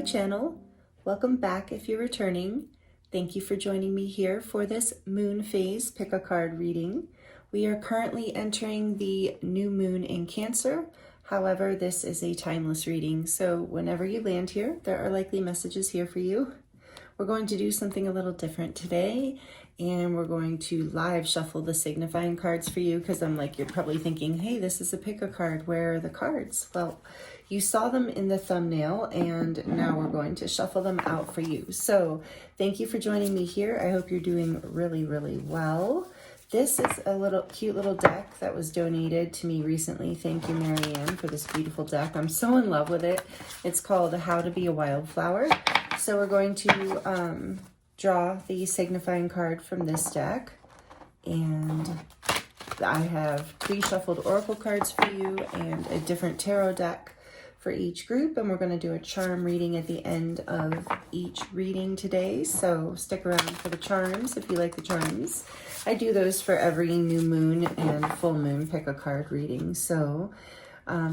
channel. Welcome back if you're returning. Thank you for joining me here for this moon phase pick a card reading. We are currently entering the new moon in Cancer. However, this is a timeless reading, so whenever you land here, there are likely messages here for you. We're going to do something a little different today, and we're going to live shuffle the signifying cards for you, because I'm like, you're probably thinking, hey, this is a pick a card. Where are the cards? Well, you saw them in the thumbnail, and now we're going to shuffle them out for you. So thank you for joining me here. I hope you're doing really, really well. This is a cute little deck that was donated to me recently. Thank you, Marianne, for this beautiful deck. I'm so in love with it. It's called How to Be a Wildflower. So we're going to draw the signifying card from this deck. And I have pre-shuffled oracle cards for you and a different tarot deck for each group, and we're going to do a charm reading at the end of each reading today, so stick around for the charms if you like the charms. I do those for every new moon and full moon pick a card reading. So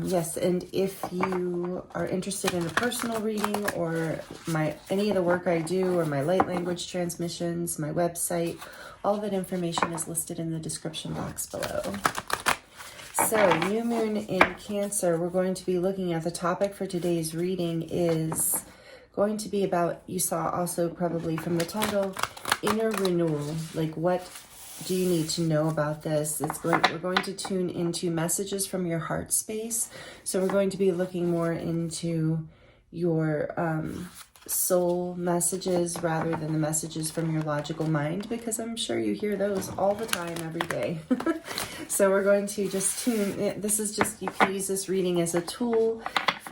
yes, and if you are interested in a personal reading or any of the work I do or my light language transmissions, my website, all that information is listed in the description box below. So, new moon in Cancer, we're going to be looking at the topic for today's reading is going to be about, you saw also probably from the title, inner renewal. Like, what do you need to know about this? We're going to tune into messages from your heart space. So we're going to be looking more into your soul messages rather than the messages from your logical mind, because I'm sure you hear those all the time, every day. So we're going to just tune. You can use this reading as a tool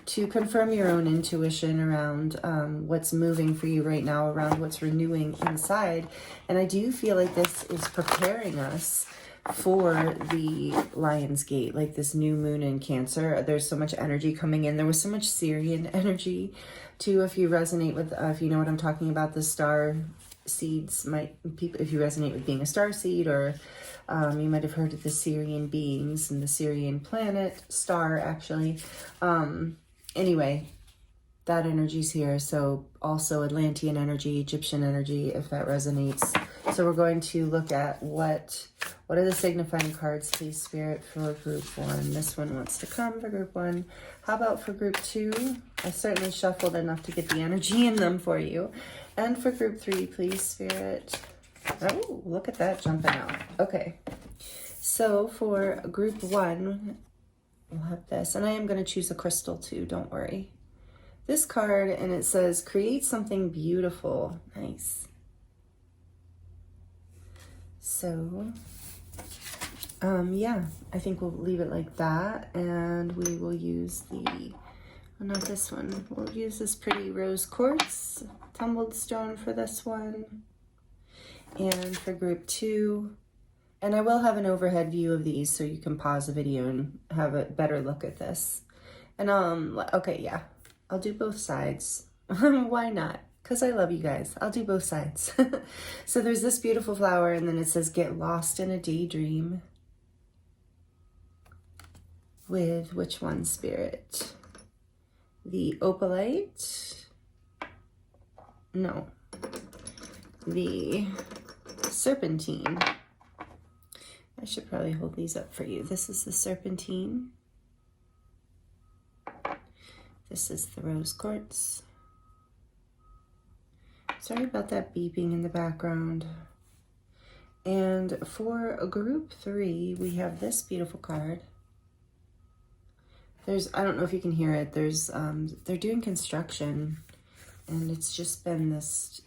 to confirm your own intuition around what's moving for you right now, around what's renewing inside. And I do feel like this is preparing us for the Lion's Gate, like this new moon in Cancer. There's so much energy coming in. There was so much Syrian energy too. If you resonate with, if you know what I'm talking about, the star seeds, if you resonate with being a star seed, or you might have heard of the Syrian beings and the Syrian planet, star actually. Anyway, that energy's here. So also Atlantean energy, Egyptian energy, if that resonates. So we're going to look at what are the signifying cards, please, Spirit, for group 1. This one wants to come for group 1. How about for group 2? I certainly shuffled enough to get the energy in them for you. And for group 3, please, Spirit. Oh, look at that jumping out. Okay. So for group 1, we'll have this. And I am going to choose a crystal too, don't worry. This card, and it says, create something beautiful. Nice. So, yeah, I think we'll leave it like that, and we will use not this one. We'll use this pretty rose quartz tumbled stone for this one. And for group 2, and I will have an overhead view of these so you can pause the video and have a better look at this. And, okay, yeah, I'll do both sides. Why not? Because I love you guys. I'll do both sides. So there's this beautiful flower, and then it says, get lost in a daydream. With which one, Spirit? The Opalite? No. The Serpentine. I should probably hold these up for you. This is the Serpentine. This is the rose quartz. Sorry about that beeping in the background. And for group 3, we have this beautiful card. I don't know if you can hear it. They're doing construction, and it's just been this,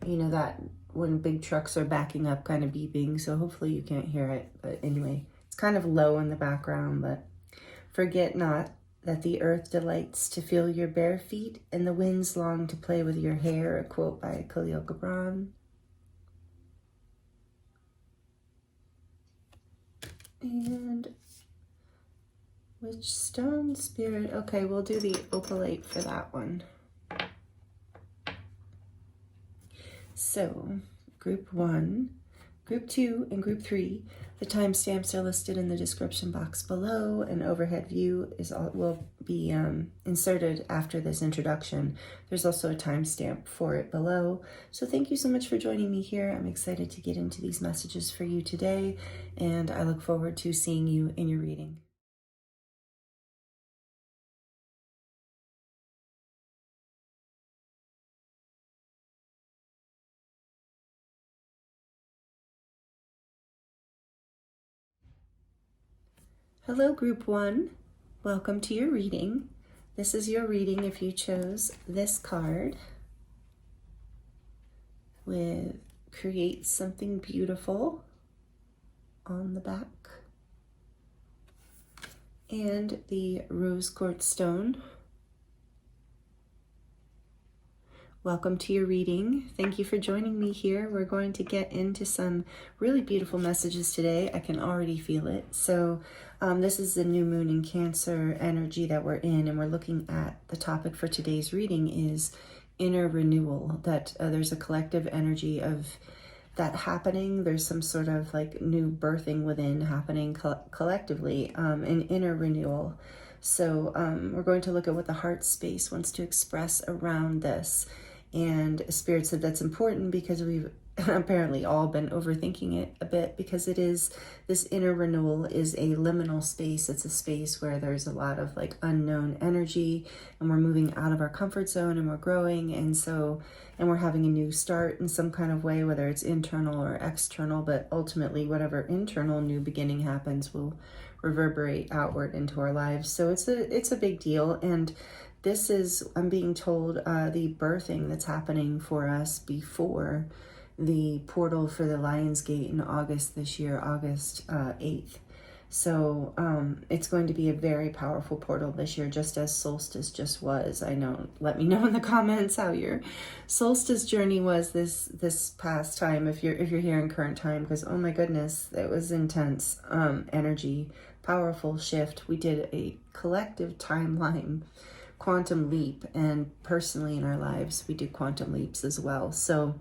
that when big trucks are backing up kind of beeping. So hopefully you can't hear it. But anyway, it's kind of low in the background, but forget not that the earth delights to feel your bare feet and the winds long to play with your hair, a quote by Khalil Gibran. And which stone, Spirit? Okay, we'll do the Opalite for that one. So, group 1, Group 2 and Group 3, the timestamps are listed in the description box below. An overhead view will be inserted after this introduction. There's also a timestamp for it below. So thank you so much for joining me here. I'm excited to get into these messages for you today, and I look forward to seeing you in your reading. Hello, Group 1. Welcome to your reading. This is your reading if you chose this card with Create Something Beautiful on the back and the rose quartz stone. Welcome to your reading. Thank you for joining me here. We're going to get into some really beautiful messages today. I can already feel it. So this is the new moon in Cancer energy that we're in, and we're looking at the topic for today's reading is inner renewal, that there's a collective energy of that happening. There's some sort of like new birthing within happening collectively, an inner renewal. So we're going to look at what the heart space wants to express around this. And Spirit said that's important because we've apparently all been overthinking it a bit, because it is, this inner renewal is a liminal space. It's a space where there's a lot of like unknown energy, and we're moving out of our comfort zone, and we're growing, and we're having a new start in some kind of way, whether it's internal or external, but ultimately whatever internal new beginning happens will reverberate outward into our lives. So it's a big deal. And this is, I'm being told, the birthing that's happening for us before the portal for the Lion's Gate in August this year, August 8th. So it's going to be a very powerful portal this year, just as solstice just was. I know, let me know in the comments how your solstice journey was this past time, if you're here in current time, because oh my goodness, it was intense energy, powerful shift. We did a collective timeline quantum leap, and personally in our lives we do quantum leaps as well. So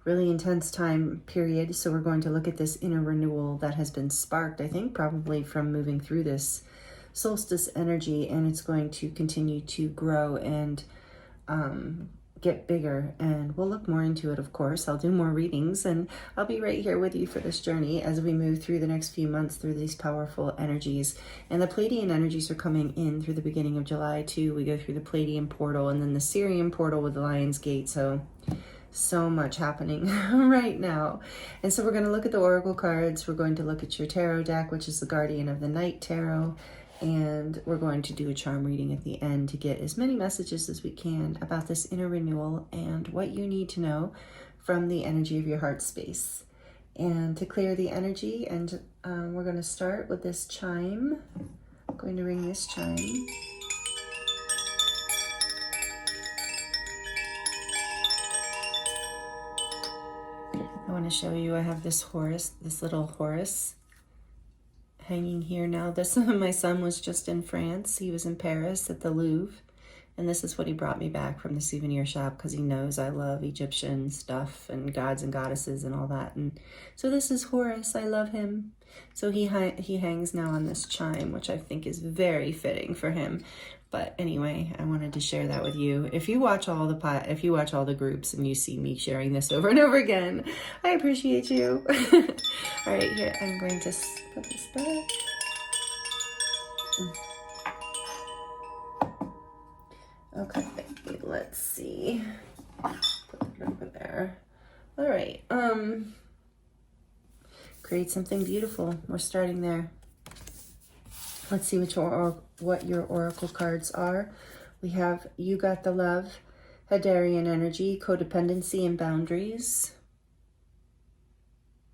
really intense time period. So we're going to look at this inner renewal that has been sparked, I think probably from moving through this solstice energy, and it's going to continue to grow and get bigger, and we'll look more into it. Of course, I'll do more readings, and I'll be right here with you for this journey as we move through the next few months through these powerful energies. And the Pleiadian energies are coming in through the beginning of July too. We go through the Pleiadian portal and then the Sirian portal with the Lion's Gate. So much happening right now. And so we're going to look at the oracle cards. We're going to look at your tarot deck, which is the Guardian of the Night Tarot. And we're going to do a charm reading at the end to get as many messages as we can about this inner renewal and what you need to know from the energy of your heart space. And to clear the energy, and we're going to start with this chime. I'm going to ring this chime. I want to show you, I have this little Horus hanging here now. My son was just in France. He was in Paris at the Louvre, and this is what he brought me back from the souvenir shop, because he knows I love Egyptian stuff and gods and goddesses and all that. And so this is Horus. I love him. So he hangs now on this chime, which I think is very fitting for him. But anyway, I wanted to share that with you. If you watch all the groups and you see me sharing this over and over again, I appreciate you. All right, here, I'm going to put this back. Okay, let's see. Put it over there. All right, create something beautiful. We're starting there. Let's see what your oracle cards are. We have You Got the Love, Hadarian Energy, Codependency and Boundaries.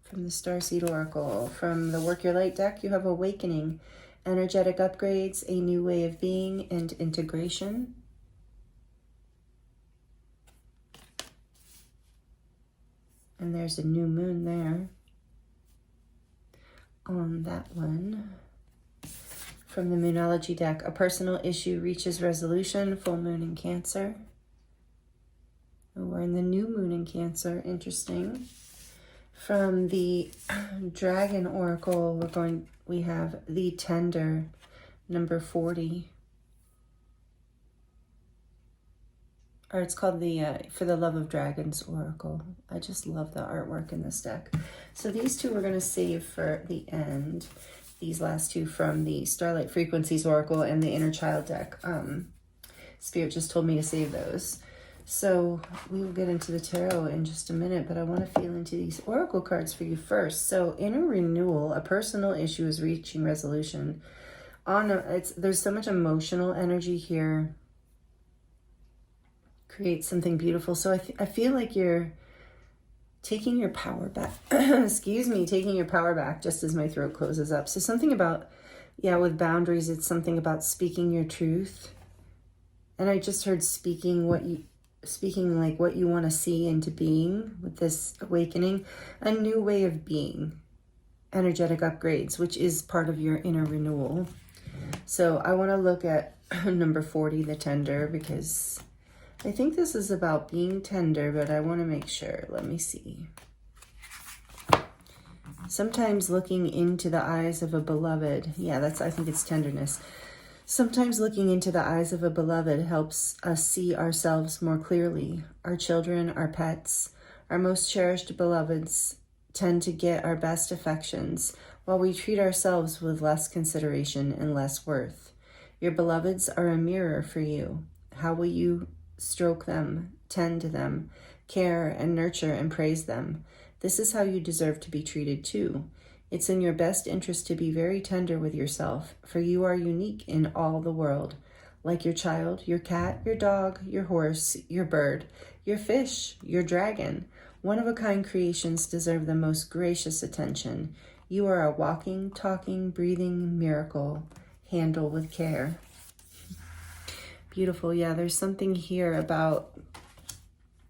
From the Starseed Oracle. From the Work Your Light deck, you have Awakening, Energetic Upgrades, A New Way of Being, and Integration. And there's a new moon there on that one. From the Moonology deck, A Personal Issue Reaches Resolution, Full Moon in Cancer. Oh, we're in the new moon in Cancer, interesting. From the Dragon Oracle, we have the Tender, number 40. Or it's called the For the Love of Dragons Oracle. I just love the artwork in this deck. So these two we're going to save for the end. These last two from the Starlight Frequencies Oracle and the Inner Child deck. Spirit just told me to save those. So we will get into the tarot in just a minute, but I want to feel into these oracle cards for you first. So Inner Renewal, a personal issue is reaching resolution. There's so much emotional energy here. Create something beautiful. So I feel like you're taking your power back. Excuse me, taking your power back just as my throat closes up. So something about, yeah, with boundaries, it's something about speaking your truth. And I just heard speaking like what you want to see into being with this awakening, a new way of being, energetic upgrades, which is part of your inner renewal. So I want to look at number 40, the Tender, because I think this is about being tender, but I want to make sure. Let me see. Sometimes looking into the eyes of a beloved. Yeah, I think it's tenderness. Sometimes looking into the eyes of a beloved helps us see ourselves more clearly. Our children, our pets, our most cherished beloveds tend to get our best affections, while we treat ourselves with less consideration and less worth. Your beloveds are a mirror for you. How will you stroke them, tend to them, care and nurture and praise them? This is how you deserve to be treated too. It's in your best interest to be very tender with yourself, for you are unique in all the world. Like your child, your cat, your dog, your horse, your bird, your fish, your dragon, one-of-a-kind creations deserve the most gracious attention. You are a walking, talking, breathing miracle. Handle with care. Beautiful. Yeah, there's something here about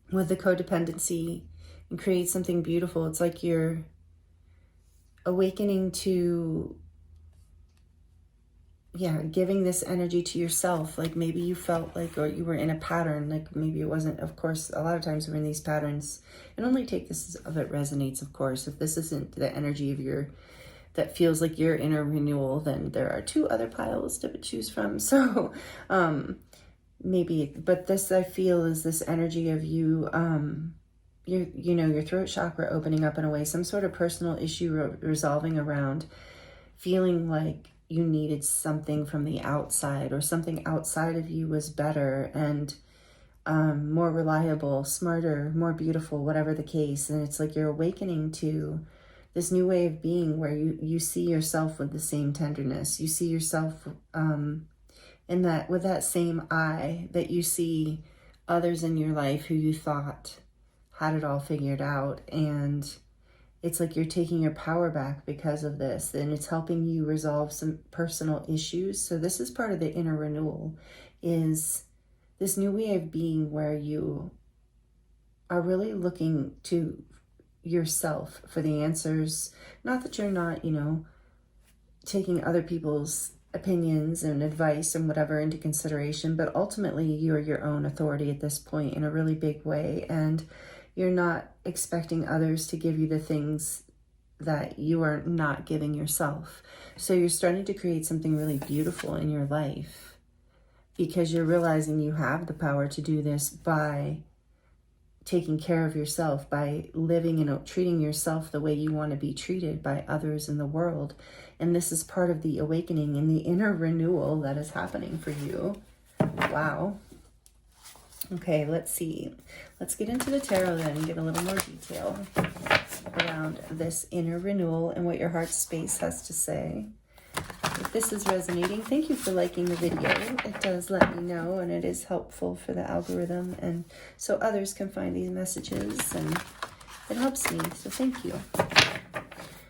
with the codependency and create something beautiful. It's like you're awakening to, yeah, giving this energy to yourself. Like maybe you felt like, or you were in a pattern, like maybe it wasn't, of course, a lot of times we're in these patterns, and only take this if it resonates, of course. If this isn't the energy of that feels like your inner renewal, then there are two other piles to choose from. So maybe, but this I feel is this energy of you, your throat chakra opening up in a way, some sort of personal issue resolving around feeling like you needed something from the outside, or something outside of you was better and more reliable, smarter, more beautiful, whatever the case. And it's like you're awakening to this new way of being where you see yourself with the same tenderness. You see yourself with that same eye that you see others in your life who you thought had it all figured out. And it's like you're taking your power back because of this, and it's helping you resolve some personal issues. So this is part of the inner renewal, is this new way of being where you are really looking to yourself for the answers. Not that you're not, taking other people's opinions and advice and whatever into consideration, but ultimately you are your own authority at this point in a really big way, and you're not expecting others to give you the things that you are not giving yourself. So you're starting to create something really beautiful in your life because you're realizing you have the power to do this by taking care of yourself, by living and treating yourself the way you want to be treated by others in the world. And this is part of the awakening and the inner renewal that is happening for you. Wow. Okay, let's see. Let's get into the tarot then and get a little more detail around this inner renewal and what your heart space has to say. If this is resonating, thank you for liking the video. It does let me know, and it is helpful for the algorithm, and so others can find these messages, and it helps me, so thank you.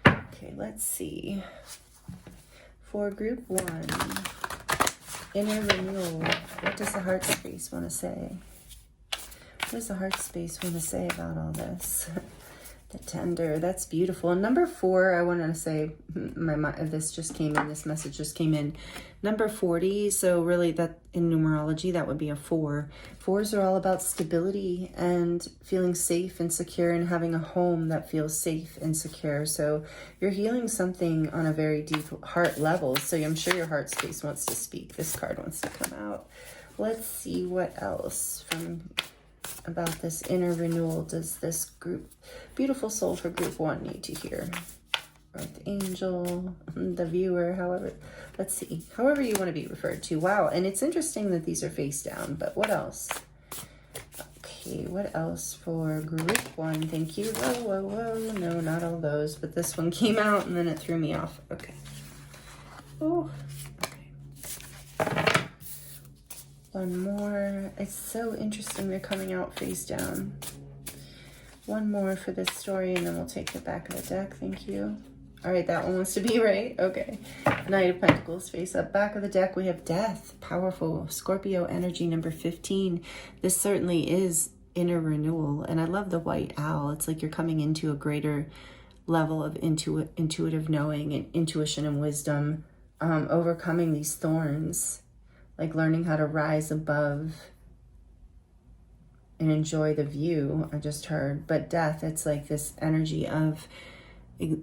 Okay, let's see. For group 1, inner renewal, what does the heart space want to say? What does the heart space want to say about all this? The tender, that's beautiful. And number 4, I want to say, this just came in, this message just came in. Number 40, so really that in numerology, that would be a 4. 4s are all about stability and feeling safe and secure and having a home that feels safe and secure. So you're healing something on a very deep heart level. So I'm sure your heart space wants to speak. This card wants to come out. Let's see what else about this inner renewal does this group, beautiful soul for group 1, need to hear. Earth angel, the viewer, however, let's see, however you want to be referred to. Wow, and it's interesting that these are face down, but what else? Okay, what else for group 1? Thank you. Whoa, whoa, whoa. No, not all those, but this one came out and then it threw me off. Okay. Oh, okay. One more. It's so interesting they're coming out face down. One more for this story and then we'll take the back of the deck. Thank you. All right, that one wants to be right. Okay. Knight of Pentacles face up. Back of the deck, we have Death. Powerful. Scorpio energy, number 15. This certainly is inner renewal. And I love the white owl. It's like you're coming into a greater level of intuitive knowing and intuition and wisdom, overcoming these thorns. Like learning how to rise above and enjoy the view, I just heard. But death, it's like this energy of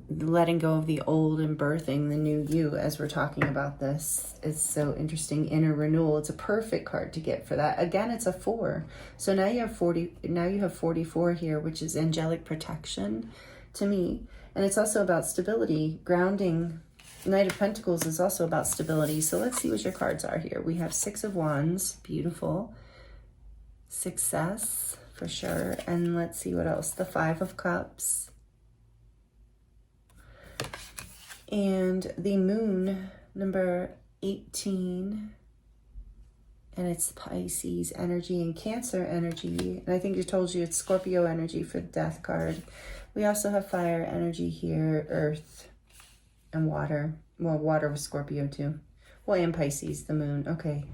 letting go of the old and birthing the new you as we're talking about this. It's so interesting. Inner renewal. It's a perfect card to get for that. Again, it's a 4. So now you have 40, now you have 44 here, which is angelic protection to me. And it's also about stability, grounding. Knight of Pentacles is also about stability. So let's see what your cards are here. We have 6 of Wands. Beautiful. Success, for sure. And let's see what else. The 5 of Cups. And the Moon, number 18. And it's Pisces energy and Cancer energy. And I think it told you it's Scorpio energy for the Death card. We also have fire energy here, Earth, and water. Well, water was Scorpio too. Well, and Pisces, the moon. Okay.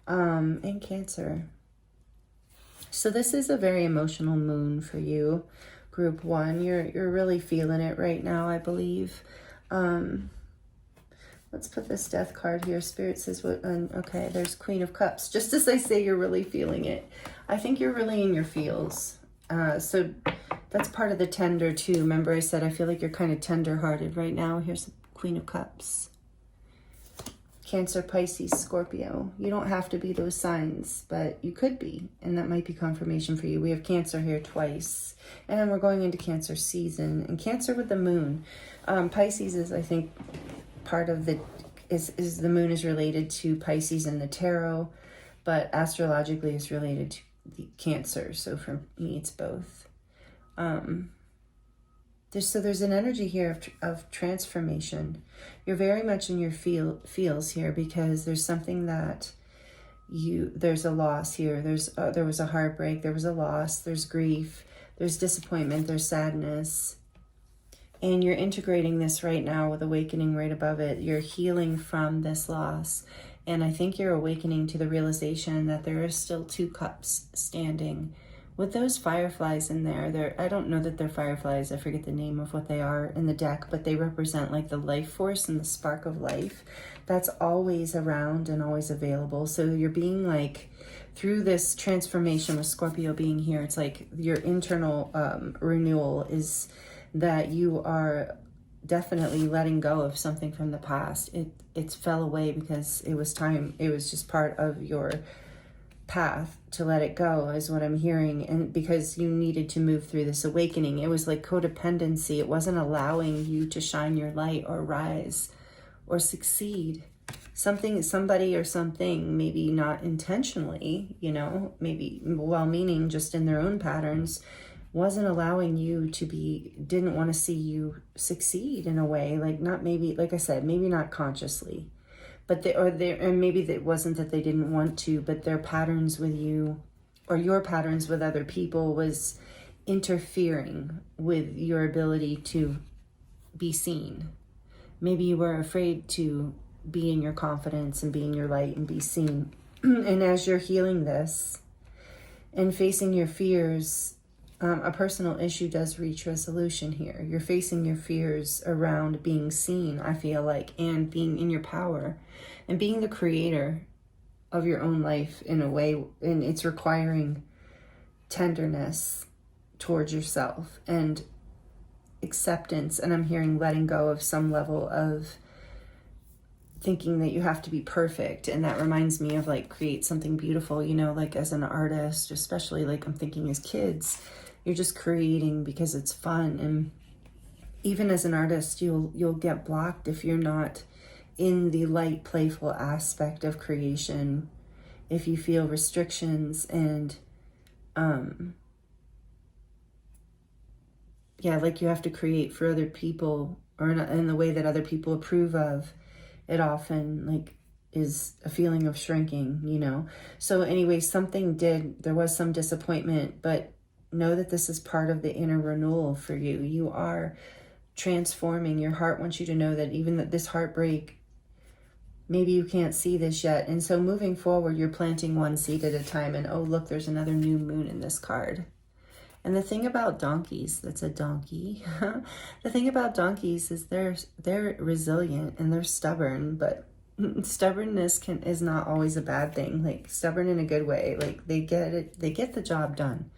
And Cancer. So this is a very emotional moon for you, group 1. You're really feeling it right now, I believe. Let's put this Death card here. Spirit says what? Okay, there's Queen of Cups. Just as I say, you're really feeling it. I think you're really in your feels. So that's part of the tender too. Remember I said I feel like you're kind of tender-hearted right now. Here's the Queen of Cups. Cancer, Pisces, Scorpio. You don't have to be those signs, but you could be. And that might be confirmation for you. We have Cancer here twice. And then we're going into Cancer season. And Cancer with the moon. Pisces is, I think, part of the... is the moon is related to Pisces in the tarot. But astrologically it's related to the Cancer. So for me, it's both. There's an energy here of transformation. You're very much in your feels here because there's something that there's a loss here. There was a heartbreak, there was a loss, there's grief, there's disappointment, there's sadness. And you're integrating this right now with awakening right above it. You're healing from this loss. And I think you're awakening to the realization that there are still 2 cups standing. With those fireflies in there, I don't know that they're fireflies. I forget the name of what they are in the deck, but they represent like the life force and the spark of life that's always around and always available. So you're being like, through this transformation with Scorpio being here, it's like your internal renewal is that you are definitely letting go of something from the past. It fell away because it was time. It was just part of your path to let it go is what I'm hearing. And because you needed to move through this awakening, it was like codependency. It wasn't allowing you to shine your light or rise or succeed. Somebody or something, maybe not intentionally, maybe well-meaning, just in their own patterns, wasn't allowing you to didn't want to see you succeed in a way, like not maybe, like I said, maybe not consciously. But and maybe it wasn't that they didn't want to, but their patterns with you or your patterns with other people was interfering with your ability to be seen. Maybe you were afraid to be in your confidence and be in your light and be seen. And as you're healing this and facing your fears, a personal issue does reach resolution here. You're facing your fears around being seen, I feel like, and being in your power and being the creator of your own life in a way, and it's requiring tenderness towards yourself and acceptance. And I'm hearing letting go of some level of thinking that you have to be perfect. And that reminds me of like create something beautiful, you know, like as an artist, especially like I'm thinking as kids, you're just creating because it's fun. And even as an artist, you'll get blocked if you're not in the light, playful aspect of creation. If you feel restrictions and like you have to create for other people or in the way that other people approve of, it often like is a feeling of shrinking, you know. So anyway, there was some disappointment, but know that this is part of the inner renewal for you. You are transforming. Your heart wants you to know that even that this heartbreak, maybe you can't see this yet. And so moving forward, you're planting one seed at a time. And oh, look, there's another new moon in this card. And the thing about donkeys, that's a donkey. The thing about donkeys is they're resilient and they're stubborn, but stubbornness is not always a bad thing. Like stubborn in a good way. Like they get the job done.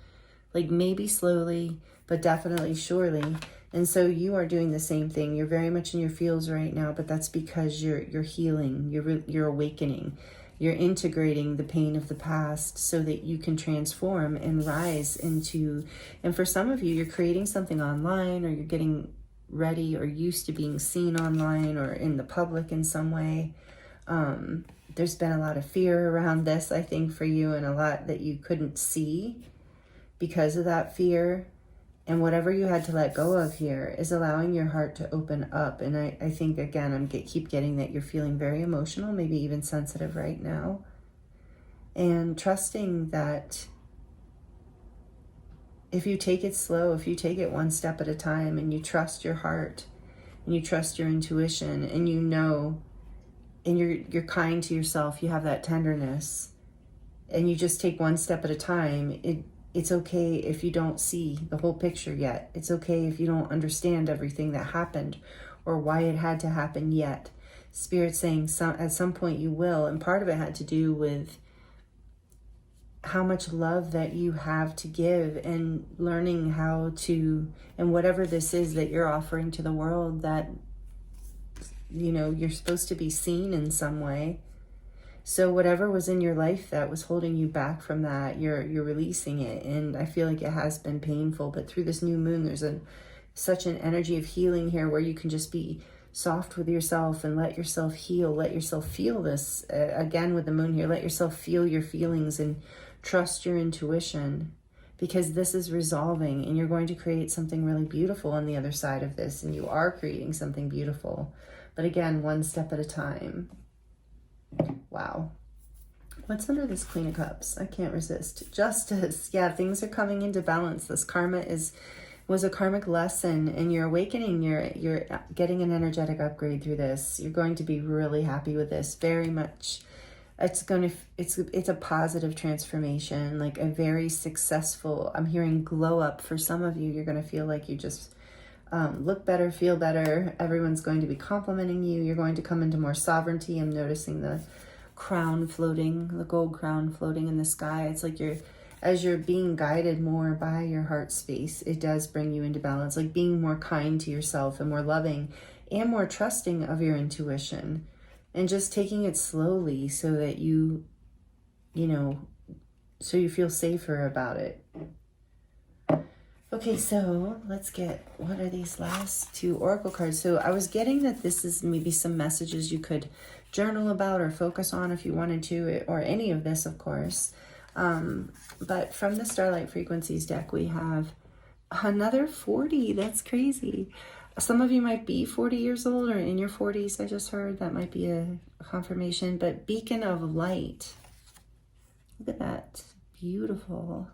Like maybe slowly, but definitely surely. And so you are doing the same thing. You're very much in your feels right now, but that's because you're healing, you're awakening. You're integrating the pain of the past so that you can transform and rise into, and for some of you, you're creating something online, or you're getting ready or used to being seen online or in the public in some way. There's been a lot of fear around this, I think, for you, and a lot that you couldn't see because of that fear. And whatever you had to let go of here is allowing your heart to open up. And I think, again, keep getting that you're feeling very emotional, maybe even sensitive right now. And trusting that if you take it slow, if you take it one step at a time, and you trust your heart, and you trust your intuition, and you know, and you're kind to yourself, you have that tenderness, and you just take one step at a time, it's okay if you don't see the whole picture yet. It's okay if you don't understand everything that happened or why it had to happen yet. Spirit's saying at some point you will, and part of it had to do with how much love that you have to give and learning how to, and whatever this is that you're offering to the world, that, you know, you're supposed to be seen in some way. So whatever was in your life that was holding you back from that, you're releasing it. And I feel like it has been painful, but through this new moon, there's such an energy of healing here where you can just be soft with yourself and let yourself heal, let yourself feel this. Again, with the moon here, let yourself feel your feelings and trust your intuition, because this is resolving and you're going to create something really beautiful on the other side of this. And you are creating something beautiful, but again, one step at a time. Wow. What's under this Queen of Cups? I can't resist. Justice. Yeah, things are coming into balance. This karma was a karmic lesson, and you're awakening. You're getting an energetic upgrade through this. You're going to be really happy with this. Very much. It's a positive transformation, like a very successful, I'm hearing glow up for some of you. You're going to feel like you just look better, feel better. Everyone's going to be complimenting you. You're going to come into more sovereignty. I'm noticing the crown floating, the gold crown floating in the sky. It's like as you're being guided more by your heart space, it does bring you into balance, like being more kind to yourself and more loving and more trusting of your intuition, and just taking it slowly so that you feel safer about it. Okay, so let's get, what are these last two oracle cards? So I was getting that this is maybe some messages you could journal about or focus on if you wanted to, or any of this, of course. But from the Starlight Frequencies deck, we have another 40. That's crazy. Some of you might be 40 years old or in your 40s. I just heard that might be a confirmation. But Beacon of Light. Look at that. Beautiful.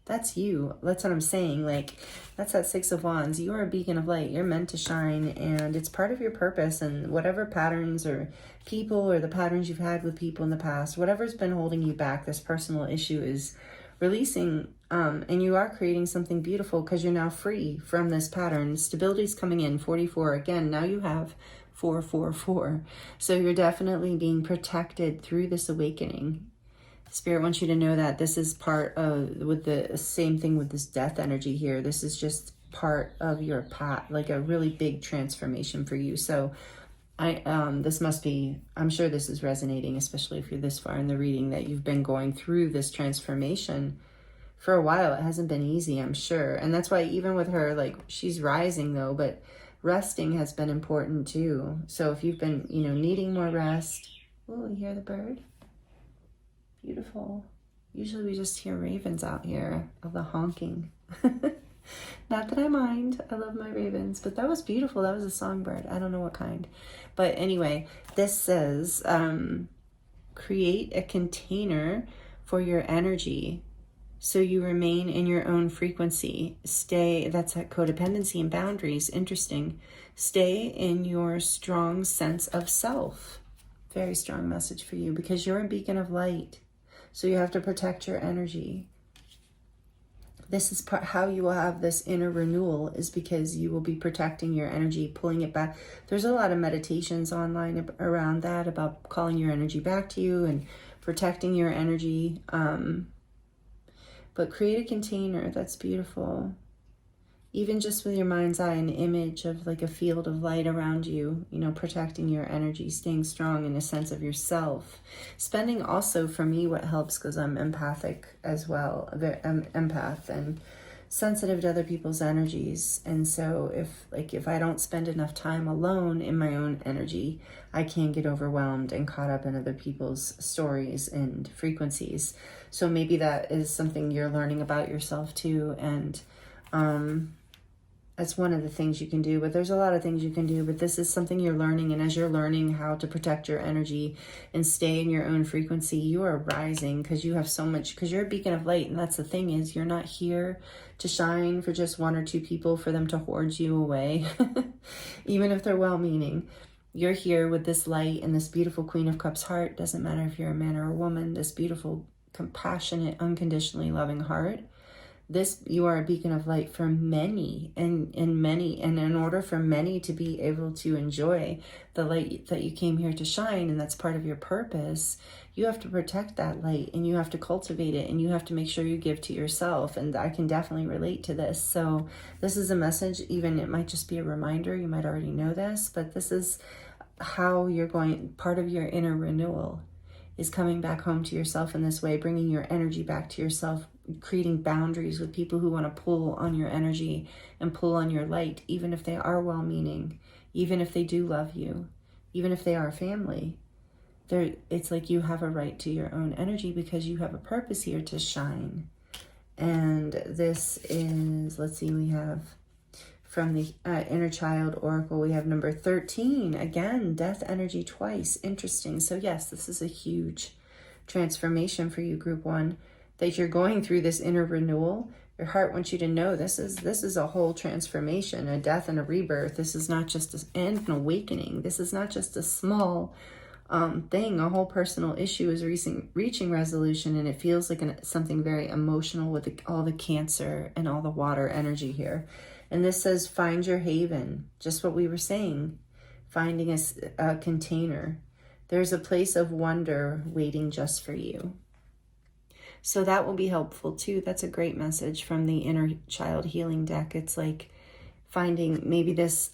That's you. That's what I'm saying. Like, that's that Six of Wands. You are a beacon of light. You're meant to shine, and it's part of your purpose. And whatever patterns or people, or the patterns you've had with people in the past, whatever's been holding you back, this personal issue is releasing, and you are creating something beautiful because you're now free from this pattern. Stability's coming in, 44. Again, now you have 444. So you're definitely being protected through this awakening. Spirit wants you to know that this is part of, with the same thing with this death energy here. This is just part of your path, like a really big transformation for you. So this must be, I'm sure this is resonating, especially if you're this far in the reading, that you've been going through this transformation for a while. It hasn't been easy, I'm sure. And that's why even with her, like, she's rising though, but resting has been important too. So if you've been, you know, needing more rest. Oh, you hear the bird? Beautiful. Usually we just hear ravens out here of the honking. Not that I mind. I love my ravens, but that was beautiful. That was a songbird. I don't know what kind. But anyway, this says, create a container for your energy so you remain in your own frequency. Stay, that's that codependency and boundaries. Interesting. Stay in your strong sense of self. Very strong message for you because you're a beacon of light. So you have to protect your energy. This is how you will have this inner renewal, is because you will be protecting your energy, pulling it back. There's a lot of meditations online around that, about calling your energy back to you and protecting your energy. But create a container. That's beautiful. Even just with your mind's eye, an image of like a field of light around you, you know, protecting your energy, staying strong in a sense of yourself. Spending also, for me, what helps, because I'm empathic as well, I'm empath and sensitive to other people's energies. And so if I don't spend enough time alone in my own energy, I can get overwhelmed and caught up in other people's stories and frequencies. So maybe that is something you're learning about yourself too. And that's one of the things you can do, but there's a lot of things you can do, but this is something you're learning. And as you're learning how to protect your energy and stay in your own frequency, you are rising because you have so much, because you're a beacon of light. And that's the thing, is you're not here to shine for just one or two people, for them to hoard you away, even if they're well-meaning. You're here with this light and this beautiful Queen of Cups heart. Doesn't matter if you're a man or a woman, this beautiful, compassionate, unconditionally loving heart. You are a beacon of light for many, and in order for many to be able to enjoy the light that you came here to shine, and that's part of your purpose, you have to protect that light, and you have to cultivate it, and you have to make sure you give to yourself. And I can definitely relate to this. So this is a message, even it might just be a reminder, you might already know this, but this is how you're going, part of your inner renewal is coming back home to yourself in this way, bringing your energy back to yourself, creating boundaries with people who want to pull on your energy and pull on your light, even if they are well-meaning, even if they do love you, even if they are family. It's like you have a right to your own energy because you have a purpose here to shine. And this is, let's see, we have from the Inner Child Oracle, we have number 13. Again, death energy twice. Interesting. So yes, this is a huge transformation for you, Group 1, that you're going through this inner renewal. Your heart wants you to know this is a whole transformation, a death and a rebirth. This is not just an awakening. This is not just a small thing. A whole personal issue is reaching resolution, and it feels like something very emotional with all the Cancer and all the water energy here. And this says, find your haven. Just what we were saying, finding a container. There's a place of wonder waiting just for you. So that will be helpful too. That's a great message from the Inner Child Healing deck. It's like finding, maybe this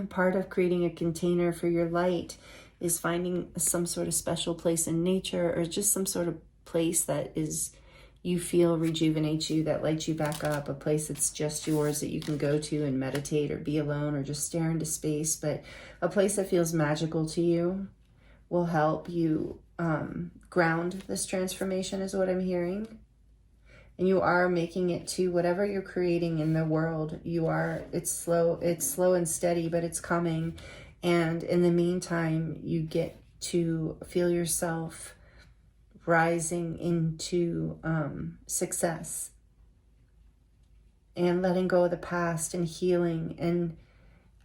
part of creating a container for your light is finding some sort of special place in nature, or just some sort of place that you feel rejuvenates you, that lights you back up, a place that's just yours, that you can go to and meditate or be alone or just stare into space. But a place that feels magical to you will help you ground this transformation, is what I'm hearing. And you are making it to whatever you're creating in the world. It's slow and steady, but it's coming. And in the meantime, you get to feel yourself rising into success and letting go of the past and healing. And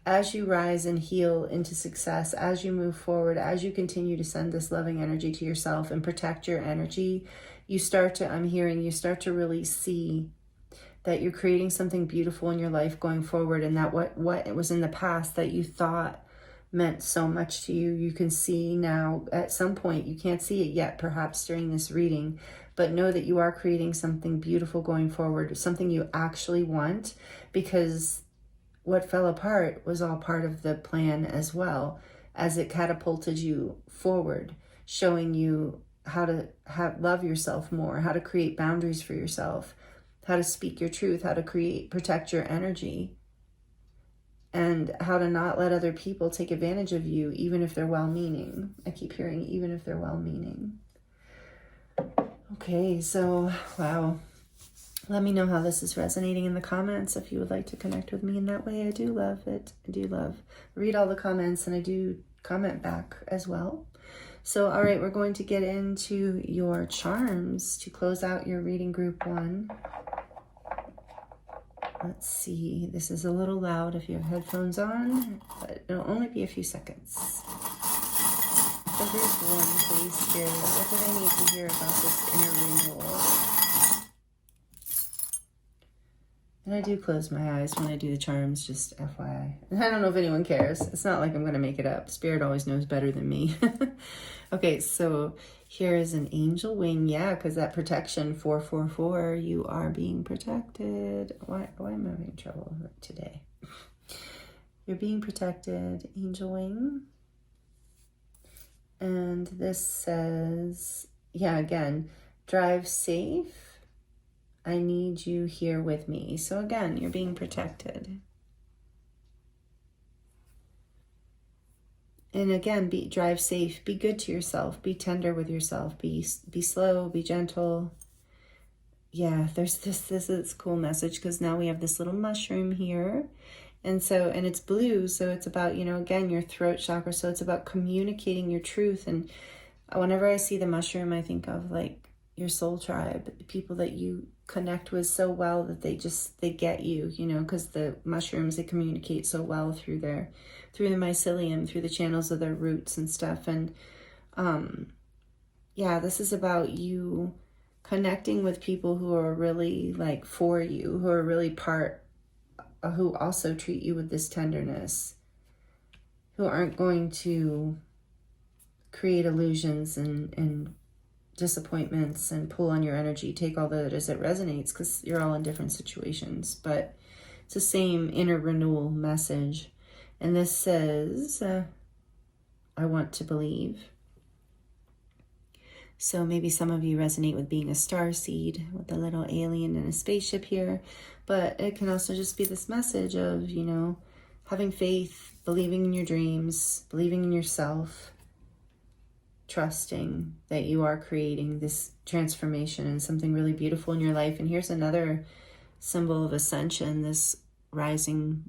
as you rise and heal into success, as you move forward, as you continue to send this loving energy to yourself and protect your energy, I'm hearing you start to really see that you're creating something beautiful in your life going forward, and that what it was in the past that you thought meant so much to you, you can see now at some point. You can't see it yet, perhaps during this reading, but know that you are creating something beautiful going forward, something you actually want, because what fell apart was all part of the plan as well, as it catapulted you forward, showing you how to love yourself more, how to create boundaries for yourself, how to speak your truth, how to protect your energy, and how to not let other people take advantage of you, even if they're well-meaning. I keep hearing, even if they're well-meaning. Okay, so, wow. Let me know how this is resonating in the comments if you would like to connect with me in that way. I do love it. I do love read all the comments, and I do comment back as well. So, all right, we're going to get into your charms to close out your reading group 1. Let's see. This is a little loud if you have headphones on, but it'll only be a few seconds. So here's 1, please, Spirit. What do I need to hear about this inner renewal? And I do close my eyes when I do the charms, just FYI. And I don't know if anyone cares. It's not like I'm going to make it up. Spirit always knows better than me. Okay, so here is an angel wing. Yeah, because that protection, 444, you are being protected. Why am I having trouble today? You're being protected, angel wing. And this says, yeah, again, drive safe. I need you here with me. So again, you're being protected. And again, drive safe. Be good to yourself. Be tender with yourself. Be slow. Be gentle. Yeah, there's this is a cool message, because now we have this little mushroom here. And it's blue. So it's about, again, your throat chakra. So it's about communicating your truth. And whenever I see the mushroom, I think of like your soul tribe, people that you connect with so well that they get you, because the mushrooms, they communicate so well through the mycelium, through the channels of their roots and stuff. And yeah, this is about you connecting with people who are really like for you, who are really who also treat you with this tenderness, who aren't going to create illusions and disappointments and pull on your energy, take all that as it resonates, because you're all in different situations. But it's the same inner renewal message. And this says, I want to believe. So maybe some of you resonate with being a starseed, with a little alien in a spaceship here. But it can also just be this message of, having faith, believing in your dreams, believing in yourself, trusting that you are creating this transformation and something really beautiful in your life. And here's another symbol of ascension, this rising,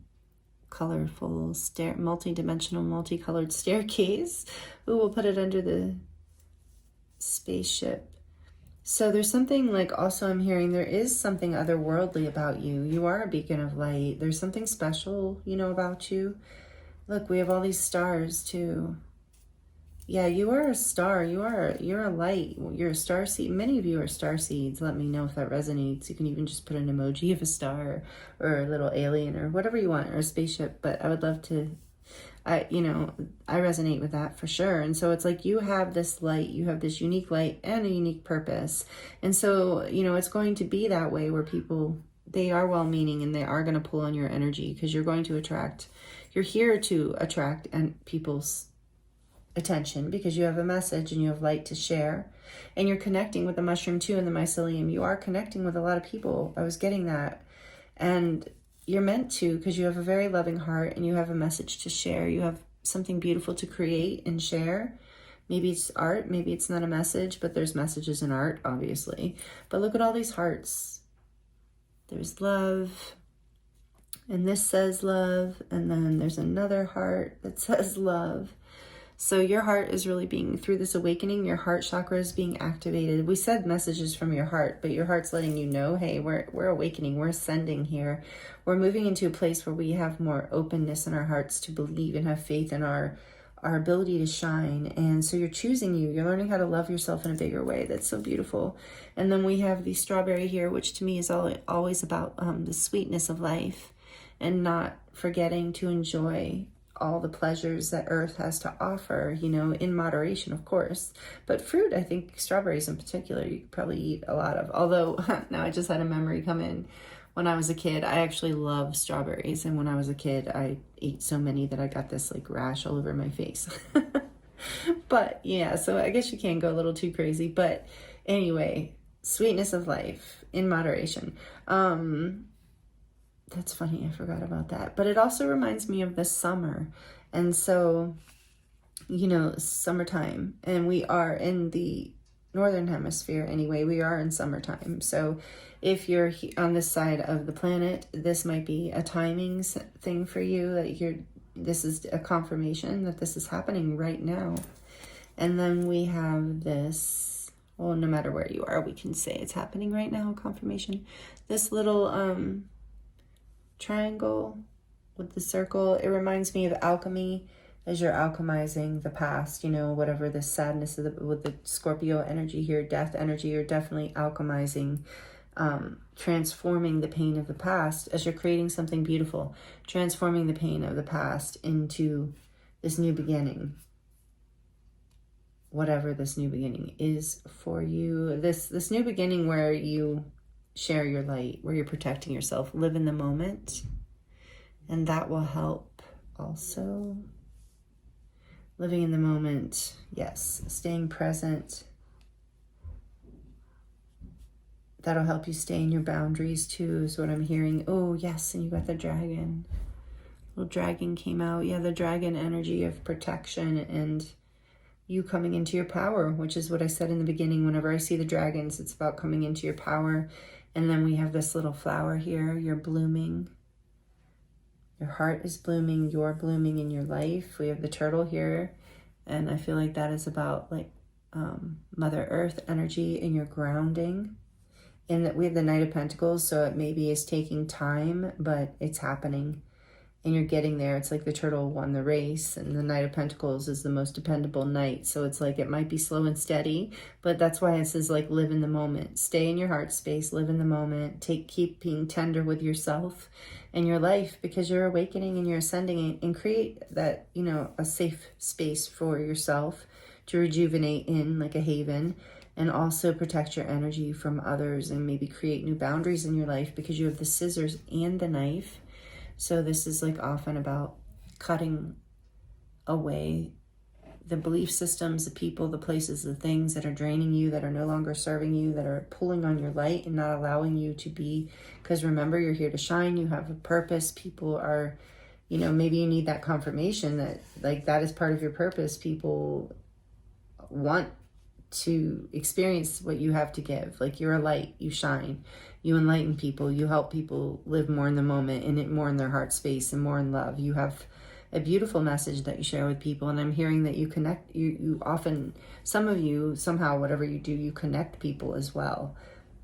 colorful, multi-dimensional, multicolored staircase. Ooh, we'll put it under the spaceship. So there's something like, also I'm hearing there is something otherworldly about you. You are a beacon of light. There's something special, about you. Look, we have all these stars too. Yeah, you are a star. You're a light. You're a star seed. Many of you are star seeds. Let me know if that resonates. You can even just put an emoji of a star or a little alien or whatever you want, or a spaceship. But I would love to, I resonate with that for sure. And so it's like you have this light, you have this unique light and a unique purpose. And so, it's going to be that way where people, they are well-meaning and they are going to pull on your energy, because you're here to attract people's attention, because you have a message and you have light to share, and you're connecting with the mushroom too in the mycelium. You are connecting with a lot of people. I was getting that. And you're meant to, because you have a very loving heart and you have a message to share. You have something beautiful to create and share. Maybe it's art, maybe it's not a message, but there's messages in art, obviously. But look at all these hearts. There's love, and this says love, and then there's another heart that says love. So your heart is really being, through this awakening, your heart chakra is being activated. We said messages from your heart, but your heart's letting you know, hey, we're awakening, we're ascending here. We're moving into a place where we have more openness in our hearts to believe and have faith in our our ability to shine. And so you're choosing you. You're learning how to love yourself in a bigger way. That's so beautiful. And then we have the strawberry here, which to me is always about the sweetness of life and not forgetting to enjoy all the pleasures that earth has to offer, you know, in moderation, of course. But fruit, I think strawberries in particular, you could probably eat a lot of. Although now I just had a memory come in. When I was a kid, I actually loved strawberries. And when I was a kid, I ate so many that I got this like rash all over my face. But yeah, so I guess you can't go a little too crazy. But anyway, sweetness of life in moderation. That's funny, I forgot about that. But it also reminds me of the summer. And so, you know, summertime. And we are in the northern hemisphere anyway. We are in summertime. So if you're on this side of the planet, this might be a timing thing for you. That this is a confirmation that this is happening right now. And then we have this, well, no matter where you are, we can say it's happening right now, confirmation. This little triangle with the circle, it reminds me of alchemy, as you're alchemizing the past, you know, whatever the sadness of with the Scorpio energy here, death energy, you're definitely alchemizing, transforming the pain of the past as you're creating something beautiful, transforming the pain of the past into this new beginning. Whatever this new beginning is for you, this new beginning where you share your light, where you're protecting yourself, live in the moment. And that will help also. Living in the moment, yes, staying present. That'll help you stay in your boundaries too, is what I'm hearing. Oh, yes, and you got the dragon. Little dragon came out. Yeah, the dragon energy of protection and you coming into your power, which is what I said in the beginning. Whenever I see the dragons, it's about coming into your power. And then we have this little flower here. You're blooming. Your heart is blooming. You're blooming in your life. We have the turtle here. And I feel like that is about like Mother Earth energy and your grounding. And that we have the Knight of Pentacles. So it maybe is taking time, but it's happening. And you're getting there. It's like the turtle won the race, and the Knight of Pentacles is the most dependable knight. So it's like it might be slow and steady, but that's why it says like live in the moment. Stay in your heart space, live in the moment. Keep being tender with yourself and your life, because you're awakening and you're ascending, and create that, you know, a safe space for yourself to rejuvenate in, like a haven, and also protect your energy from others and maybe create new boundaries in your life, because you have the scissors and the knife. So this is like often about cutting away the belief systems, the people, the places, the things that are draining you, that are no longer serving you, that are pulling on your light and not allowing you to be. Because remember, you're here to shine. You have a purpose. People are, you know, maybe you need that confirmation that like that is part of your purpose. People want to experience what you have to give. Like you're a light, you shine. You enlighten people, you help people live more in the moment and more in their heart space and more in love. You have a beautiful message that you share with people, and I'm hearing that you connect, you often, some of you, somehow, whatever you do, you connect people as well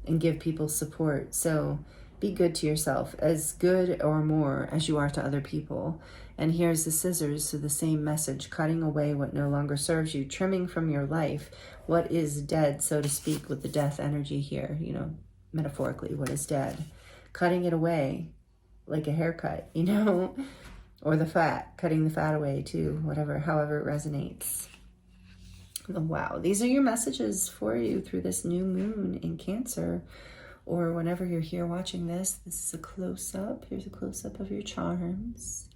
and give people support. So be good to yourself, as good or more as you are to other people. And here's the scissors, so the same message, cutting away what no longer serves you, trimming from your life what is dead, so to speak, with the death energy here, you know, metaphorically, what is dead, cutting it away like a haircut, you know, or the fat, cutting the fat away too, whatever, however it resonates. Wow, these are your messages for you through this new moon in Cancer, or whenever you're here watching this. This is a close-up. Here's a close-up of your charms.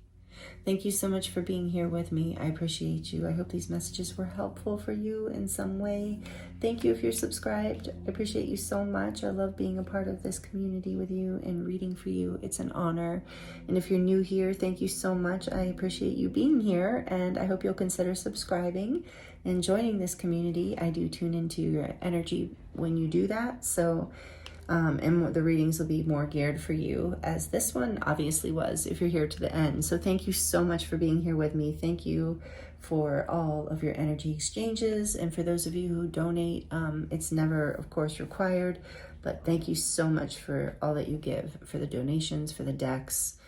Thank you so much for being here with me. I appreciate you. I hope these messages were helpful for you in some way. Thank you if you're subscribed. I appreciate you so much. I love being a part of this community with you and reading for you. It's an honor. And if you're new here, thank you so much. I appreciate you being here, and I hope you'll consider subscribing and joining this community. I do tune into your energy when you do that. So and the readings will be more geared for you, as this one obviously was, if you're here to the end. So thank you so much for being here with me. Thank you for all of your energy exchanges. And for those of you who donate, it's never, of course, required, but thank you so much for all that you give, for the donations, for the decks,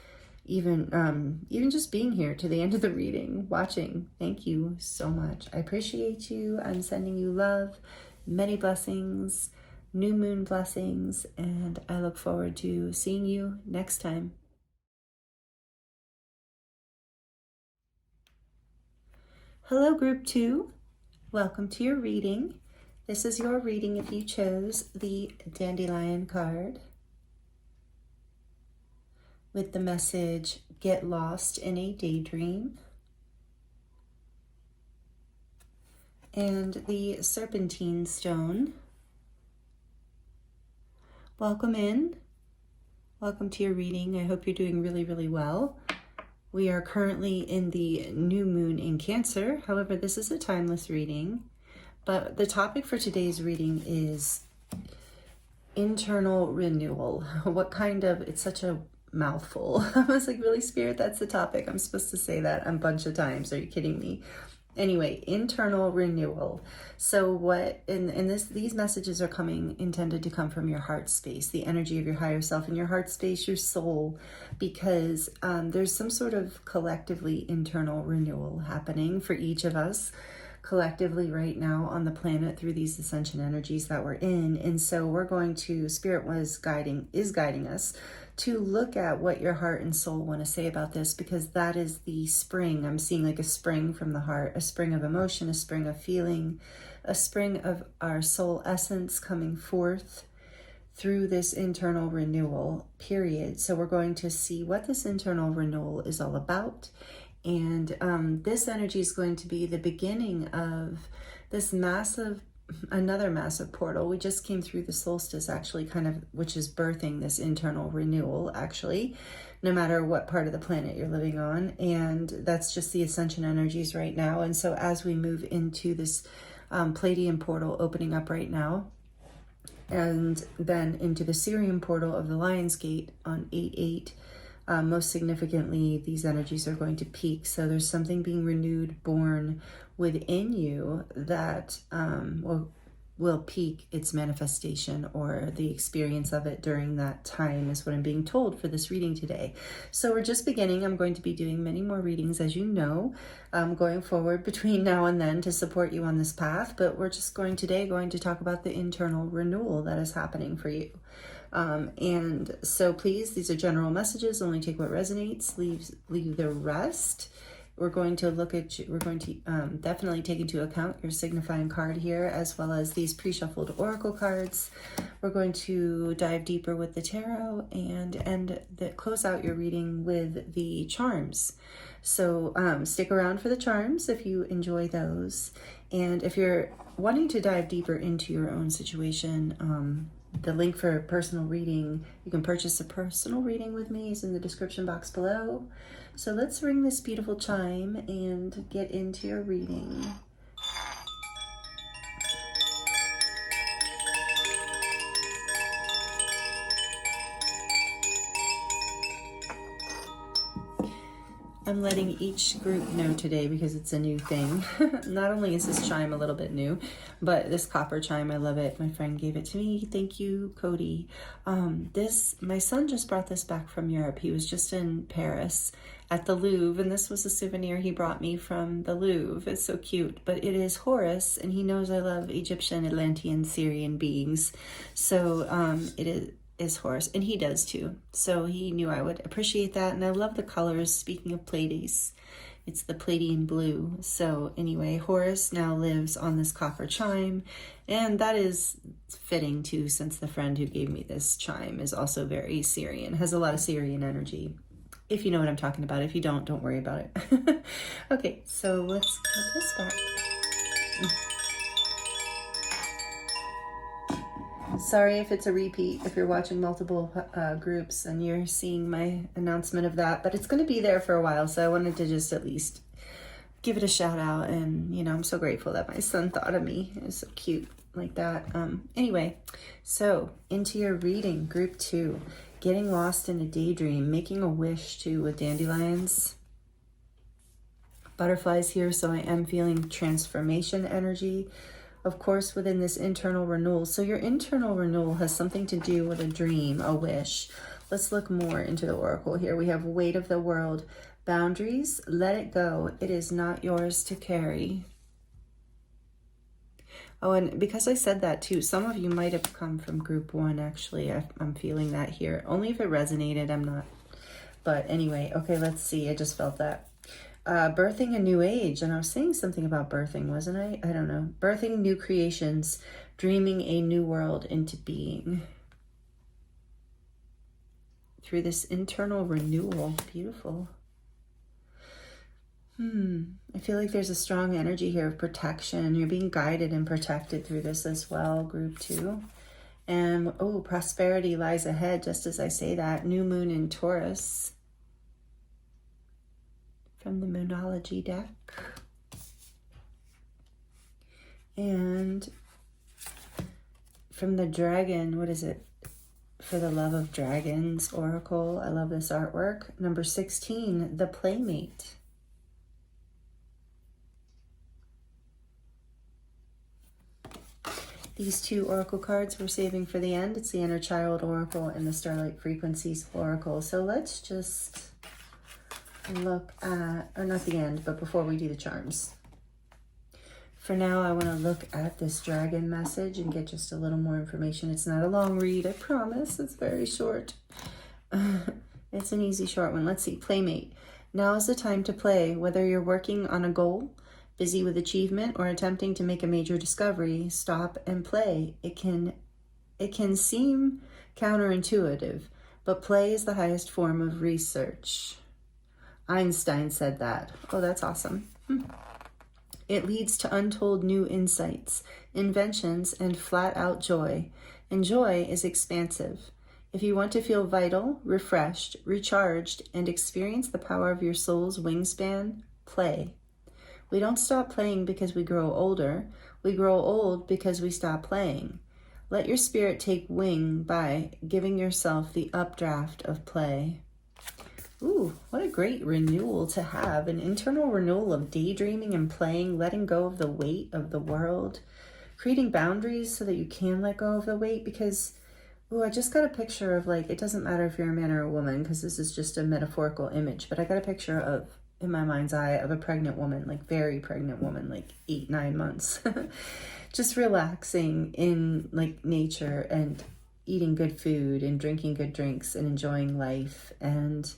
even just being here to the end of the reading, watching. Thank you so much. I appreciate you. I'm sending you love, many blessings, new moon blessings, and I look forward to seeing you next time. Hello, Group 2. Welcome to your reading. This is your reading if you chose the Dandelion card with the message, Get Lost in a Daydream, and the Serpentine stone. Welcome in. Welcome to your reading. I hope you're doing really, really well. We are currently in the new moon in Cancer. However, this is a timeless reading, but the topic for today's reading is internal renewal. What kind of, it's such a mouthful. I was like, really, Spirit, that's the topic. I'm supposed to say that a bunch of times. Are you kidding me? Anyway, internal renewal. So what, these messages are intended to come from your heart space, the energy of your higher self, in your heart space, your soul, because there's some sort of collectively internal renewal happening for each of us collectively right now on the planet through these ascension energies that we're in. And so we're going to, Spirit is guiding us to look at what your heart and soul want to say about this, because that is the spring. I'm seeing like a spring from the heart, a spring of emotion, a spring of feeling, a spring of our soul essence coming forth through this internal renewal period. So we're going to see what this internal renewal is all about. And this energy is going to be the beginning of this another massive portal. We just came through the solstice, actually, which is birthing this internal renewal, actually, no matter what part of the planet you're living on. And that's just the ascension energies right now. And so as we move into this Palladian portal opening up right now, and then into the Sirian portal of the Lion's Gate on 8/8, most significantly, these energies are going to peak. So there's something being renewed, born within you that will peak its manifestation, or the experience of it during that time is what I'm being told for this reading today. So we're just beginning. I'm going to be doing many more readings, as you know, going forward between now and then to support you on this path. But we're just going to talk about the internal renewal that is happening for you. And so please, these are general messages, only take what resonates, leave the rest. We're going to definitely take into account your signifying card here, as well as these pre-shuffled oracle cards. We're going to dive deeper with the tarot and close out your reading with the charms. So stick around for the charms if you enjoy those. And if you're wanting to dive deeper into your own situation, the link for a personal reading, you can purchase a personal reading with me, is in the description box below. So let's ring this beautiful chime and get into your reading. I'm letting each group know today because it's a new thing. Not only is this chime a little bit new, but this copper chime, I love it. My friend gave it to me. Thank you, Cody. My son just brought this back from Europe. He was just in Paris at the Louvre, and this was a souvenir he brought me from the Louvre. It's so cute, but it is Horus, and he knows I love Egyptian, Atlantean, Syrian beings. So it is Horus, and he does too. So he knew I would appreciate that, and I love the colors. Speaking of Pleiades, it's the Palladian blue. So anyway, Horus now lives on this copper chime, and that is fitting too, since the friend who gave me this chime is also very Syrian, has a lot of Syrian energy. If you know what I'm talking about. If you don't worry about it. Okay, so let's get this started. Sorry if it's a repeat, if you're watching multiple groups and you're seeing my announcement of that, but it's going to be there for a while, so I wanted to just at least give it a shout out. And I'm so grateful that my son thought of me. It was so cute like that. Anyway, so into your reading, group 2, getting lost in a daydream, making a wish too with dandelions, butterflies here. So I am feeling transformation energy, of course, within this internal renewal. So your internal renewal has something to do with a dream, a wish, Let's look more into the oracle here. We have weight of the world. Boundaries, let it go. It is not yours to carry. Oh, and because I said that too, some of you might have come from group 1, actually. I'm feeling that here. Only if it resonated, I'm not. But anyway, okay, let's see. I just felt that. Birthing a new age. And I was saying something about birthing, wasn't I? I don't know. Birthing new creations, dreaming a new world into being. Through this internal renewal. Beautiful. I feel like there's a strong energy here of protection. You're being guided and protected through this as well, group 2. And, oh, prosperity lies ahead, just as I say that. New moon in Taurus. From the Moonology deck. And from the dragon, what is it? For the Love of Dragons Oracle. I love this artwork. Number 16, the Playmate. These 2 oracle cards we're saving for the end. It's the Inner Child Oracle and the Starlight Frequencies Oracle. So let's just look at, or not the end, but before we do the charms. For now, I want to look at this dragon message and get just a little more information. It's not a long read, I promise. It's very short. It's an easy short one. Let's see. Playmate. Now is the time to play. Whether you're working on a goal, busy with achievement, or attempting to make a major discovery, stop and play. It can seem counterintuitive, but play is the highest form of research. Einstein said that. Oh, that's awesome. It leads to untold new insights, inventions, and flat-out joy. And joy is expansive. If you want to feel vital, refreshed, recharged, and experience the power of your soul's wingspan, play. We don't stop playing because we grow older. We grow old because we stop playing. Let your spirit take wing by giving yourself the updraft of play. Ooh, what a great renewal to have. An internal renewal of daydreaming and playing, letting go of the weight of the world, creating boundaries so that you can let go of the weight. Because, ooh, I just got a picture of, like, it doesn't matter if you're a man or a woman, because this is just a metaphorical image, but I got a picture of, in my mind's eye, of a pregnant woman, like very pregnant woman, like 8-9 months, just relaxing in like nature and eating good food and drinking good drinks and enjoying life and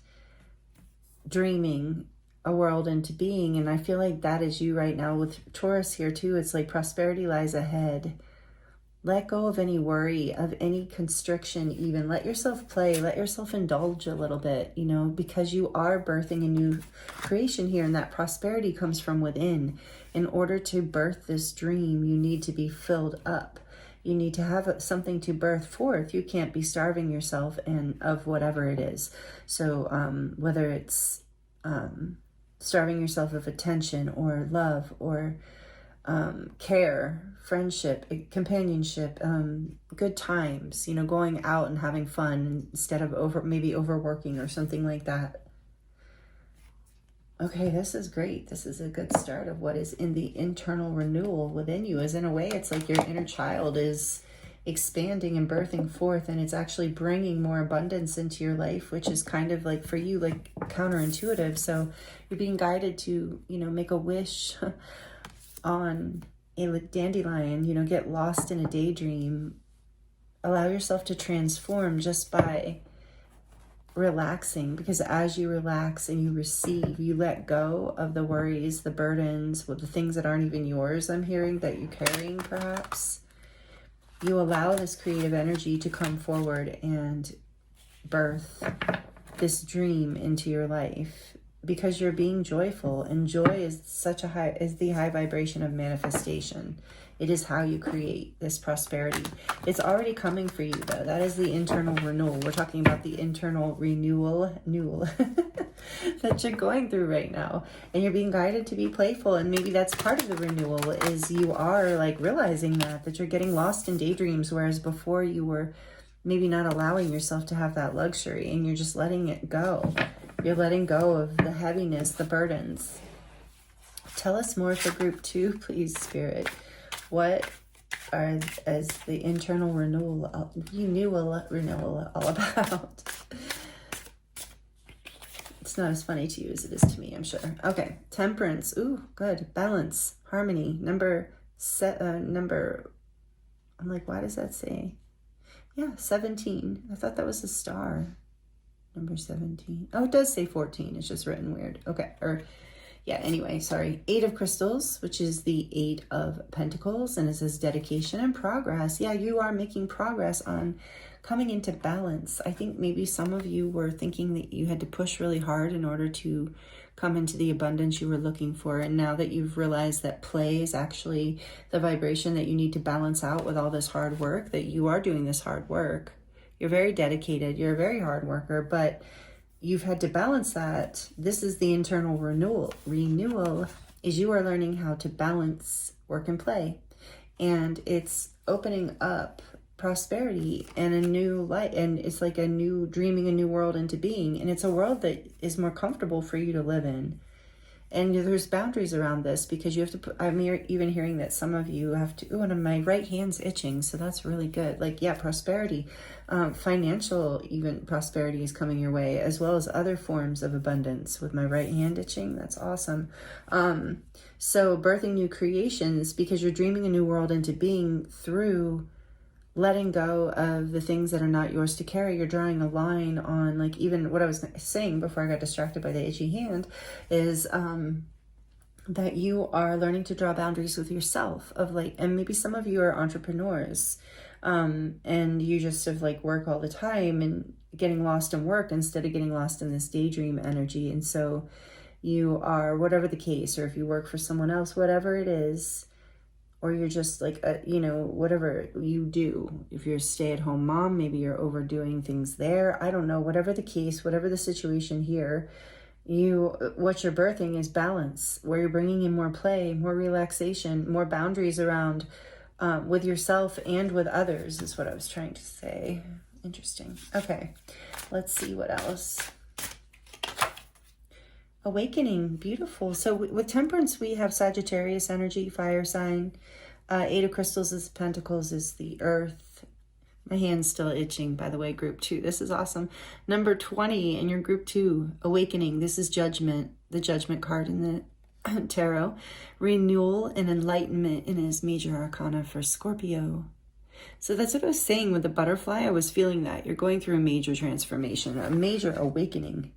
dreaming a world into being. And I feel like that is you right now with Taurus here too. It's like prosperity lies ahead. Let go of any worry, of any constriction even. Let yourself play. Let yourself indulge a little bit, you know, because you are birthing a new creation here, and that prosperity comes from within. In order to birth this dream, you need to be filled up. You need to have something to birth forth. You can't be starving yourself and of whatever it is. So whether it's starving yourself of attention or love or care, friendship, companionship, good times, you know, going out and having fun instead of maybe overworking or something like that. Okay, this is great. This is a good start of what is in the internal renewal within you. As in a way, it's like your inner child is expanding and birthing forth, and it's actually bringing more abundance into your life, which is kind of like for you, like counterintuitive. So you're being guided to, you know, make a wish on a dandelion, you know, get lost in a daydream, allow yourself to transform just by relaxing, because as you relax and you receive, you let go of the worries, the burdens, with the things that aren't even yours, I'm hearing, that you're carrying perhaps. You allow this creative energy to come forward and birth this dream into your life, because you're being joyful, and joy is the high vibration of manifestation. It is how you create this prosperity. It's already coming for you though. That is the internal renewal. We're talking about the internal renewal that you're going through right now. And you're being guided to be playful. And maybe that's part of the renewal, is you are like realizing that you're getting lost in daydreams, whereas before you were maybe not allowing yourself to have that luxury, and you're just letting it go. You're letting go of the heaviness, the burdens. Tell us more for group 2, please, Spirit. What is the internal renewal all about? just not as funny to you as it is to me, I'm sure. Okay, temperance. Ooh, good. Balance, harmony. Number, I'm like, why does that say? Yeah, 17. I thought that was a star. Number 17. Oh, it does say 14. It's just written weird. Okay, yeah, anyway, sorry. 8 of crystals, which is the 8 of pentacles, and it says dedication and progress. Yeah, you are making progress on coming into balance. I think maybe some of you were thinking that you had to push really hard in order to come into the abundance you were looking for. And now that you've realized that play is actually the vibration that you need to balance out with all this hard work, that you are doing this hard work. You're very dedicated. You're a very hard worker, but you've had to balance that. This is the internal renewal. Renewal is you are learning how to balance work and play. And it's opening up prosperity and a new light. And it's like a new, dreaming a new world into being. And it's a world that is more comfortable for you to live in. And there's boundaries around this because you have to put, I'm even hearing that some of you have to, and my right hand's itching. So that's really good. Like, yeah, prosperity, financial, even prosperity is coming your way, as well as other forms of abundance with my right hand itching. That's awesome. So birthing new creations because you're dreaming a new world into being through letting go of the things that are not yours to carry. You're drawing a line on, like, even what I was saying before I got distracted by the itchy hand is that you are learning to draw boundaries with yourself of like, and maybe some of you are entrepreneurs and you just have like work all the time and getting lost in work instead of getting lost in this daydream energy. And so you are, whatever the case, or if you work for someone else, whatever it is, or you're just like, whatever you do. If you're a stay-at-home mom, maybe you're overdoing things there. I don't know, whatever the case, whatever the situation here, what you're birthing is balance, where you're bringing in more play, more relaxation, more boundaries around with yourself and with others is what I was trying to say. Interesting. Okay, let's see what else. Awakening, beautiful. So with temperance, we have Sagittarius energy, fire sign. 8 of crystals is pentacles is the earth. My hand's still itching, by the way, group 2. This is awesome. Number 20 in your group 2, awakening. This is judgment, the judgment card in the tarot. Renewal and enlightenment in his major arcana for Scorpio. So that's what I was saying with the butterfly. I was feeling that. You're going through a major transformation, a major awakening.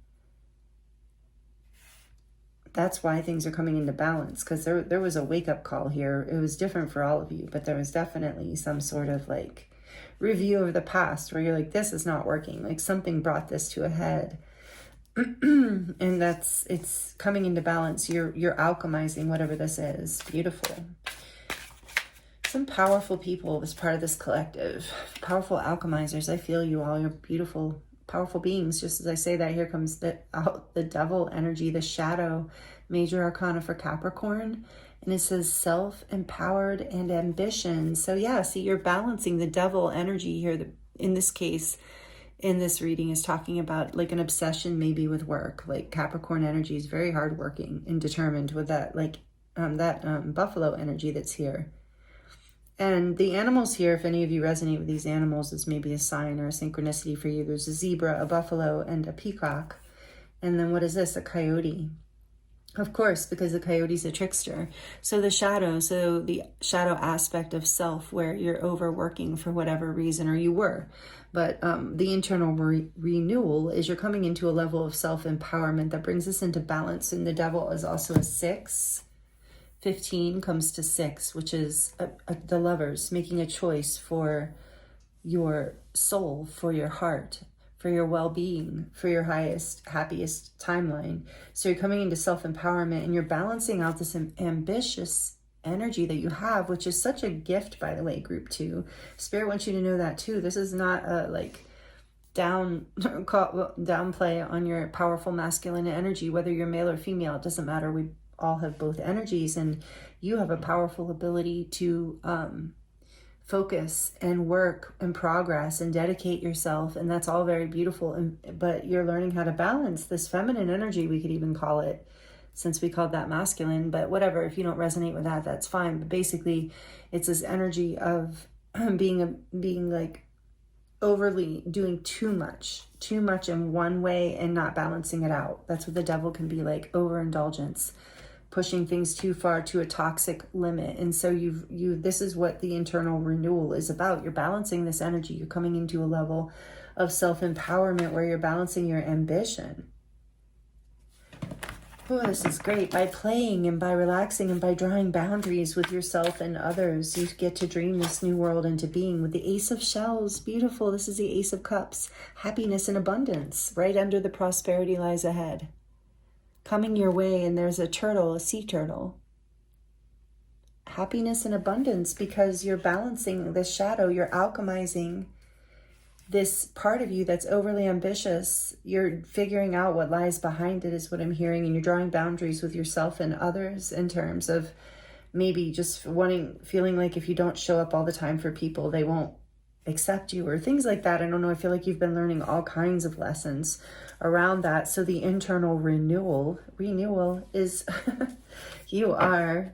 That's why things are coming into balance, because there was a wake-up call here. It was different for all of you, but there was definitely some sort of like review of the past where you're like, this is not working. Like something brought this to a head. And it's coming into balance. You're alchemizing whatever this is. Beautiful. Some powerful people as part of this collective. Powerful alchemizers. I feel you all. You're beautiful, powerful beings. Just as I say that, here comes the devil energy, the shadow, major arcana for Capricorn. And it says self-empowered and ambition. So yeah, see, you're balancing the devil energy here. In this case, in this reading is talking about like an obsession maybe with work. Like Capricorn energy is very hardworking and determined with that, like buffalo energy that's here. And the animals here, if any of you resonate with these animals, is maybe a sign or a synchronicity for you. There's a zebra, a buffalo, and a peacock. And then what is this? A coyote. Of course, because the coyote's a trickster. So the shadow aspect of self, where you're overworking for whatever reason, or you were. But the internal renewal is you're coming into a level of self-empowerment that brings us into balance. And the devil is also a 6. 15 comes to 6, which is the lovers making a choice for your soul, for your heart, for your well-being, for your highest, happiest timeline. So you're coming into self-empowerment and you're balancing out this ambitious energy that you have, which is such a gift, by the way, group 2. Spirit wants you to know that too. This is not a downplay on your powerful masculine energy, whether you're male or female, it doesn't matter. We all have both energies, and you have a powerful ability to focus and work and progress and dedicate yourself, and that's all very beautiful. But you're learning how to balance this feminine energy, we could even call it, since we called that masculine, but whatever. If you don't resonate with that, that's fine. But basically it's this energy of being like overly doing too much in one way and not balancing it out. That's what the devil can be like, overindulgence, pushing things too far to a toxic limit. And so this is what the internal renewal is about. You're balancing this energy. You're coming into a level of self-empowerment where you're balancing your ambition. Oh, this is great. By playing and by relaxing and by drawing boundaries with yourself and others, you get to dream this new world into being with the Ace of Shells. Beautiful. This is the Ace of Cups. Happiness and abundance. Right under the prosperity lies ahead. Coming your way, and there's a turtle, a sea turtle. Happiness and abundance, because you're balancing the shadow. You're alchemizing this part of you that's overly ambitious. You're figuring out what lies behind it, is what I'm hearing. And you're drawing boundaries with yourself and others in terms of maybe just feeling like if you don't show up all the time for people, they won't accept you or things like that. I don't know. I feel like you've been learning all kinds of lessons around that. So the internal renewal is you are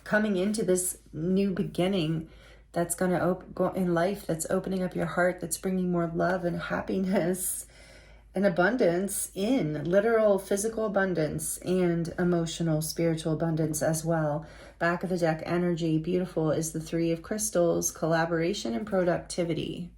coming into this new beginning that's going to go in life, that's opening up your heart, that's bringing more love and happiness and abundance in literal physical abundance and emotional, spiritual abundance as well. Back of the deck energy, beautiful, is the Three of Crystals, collaboration and productivity.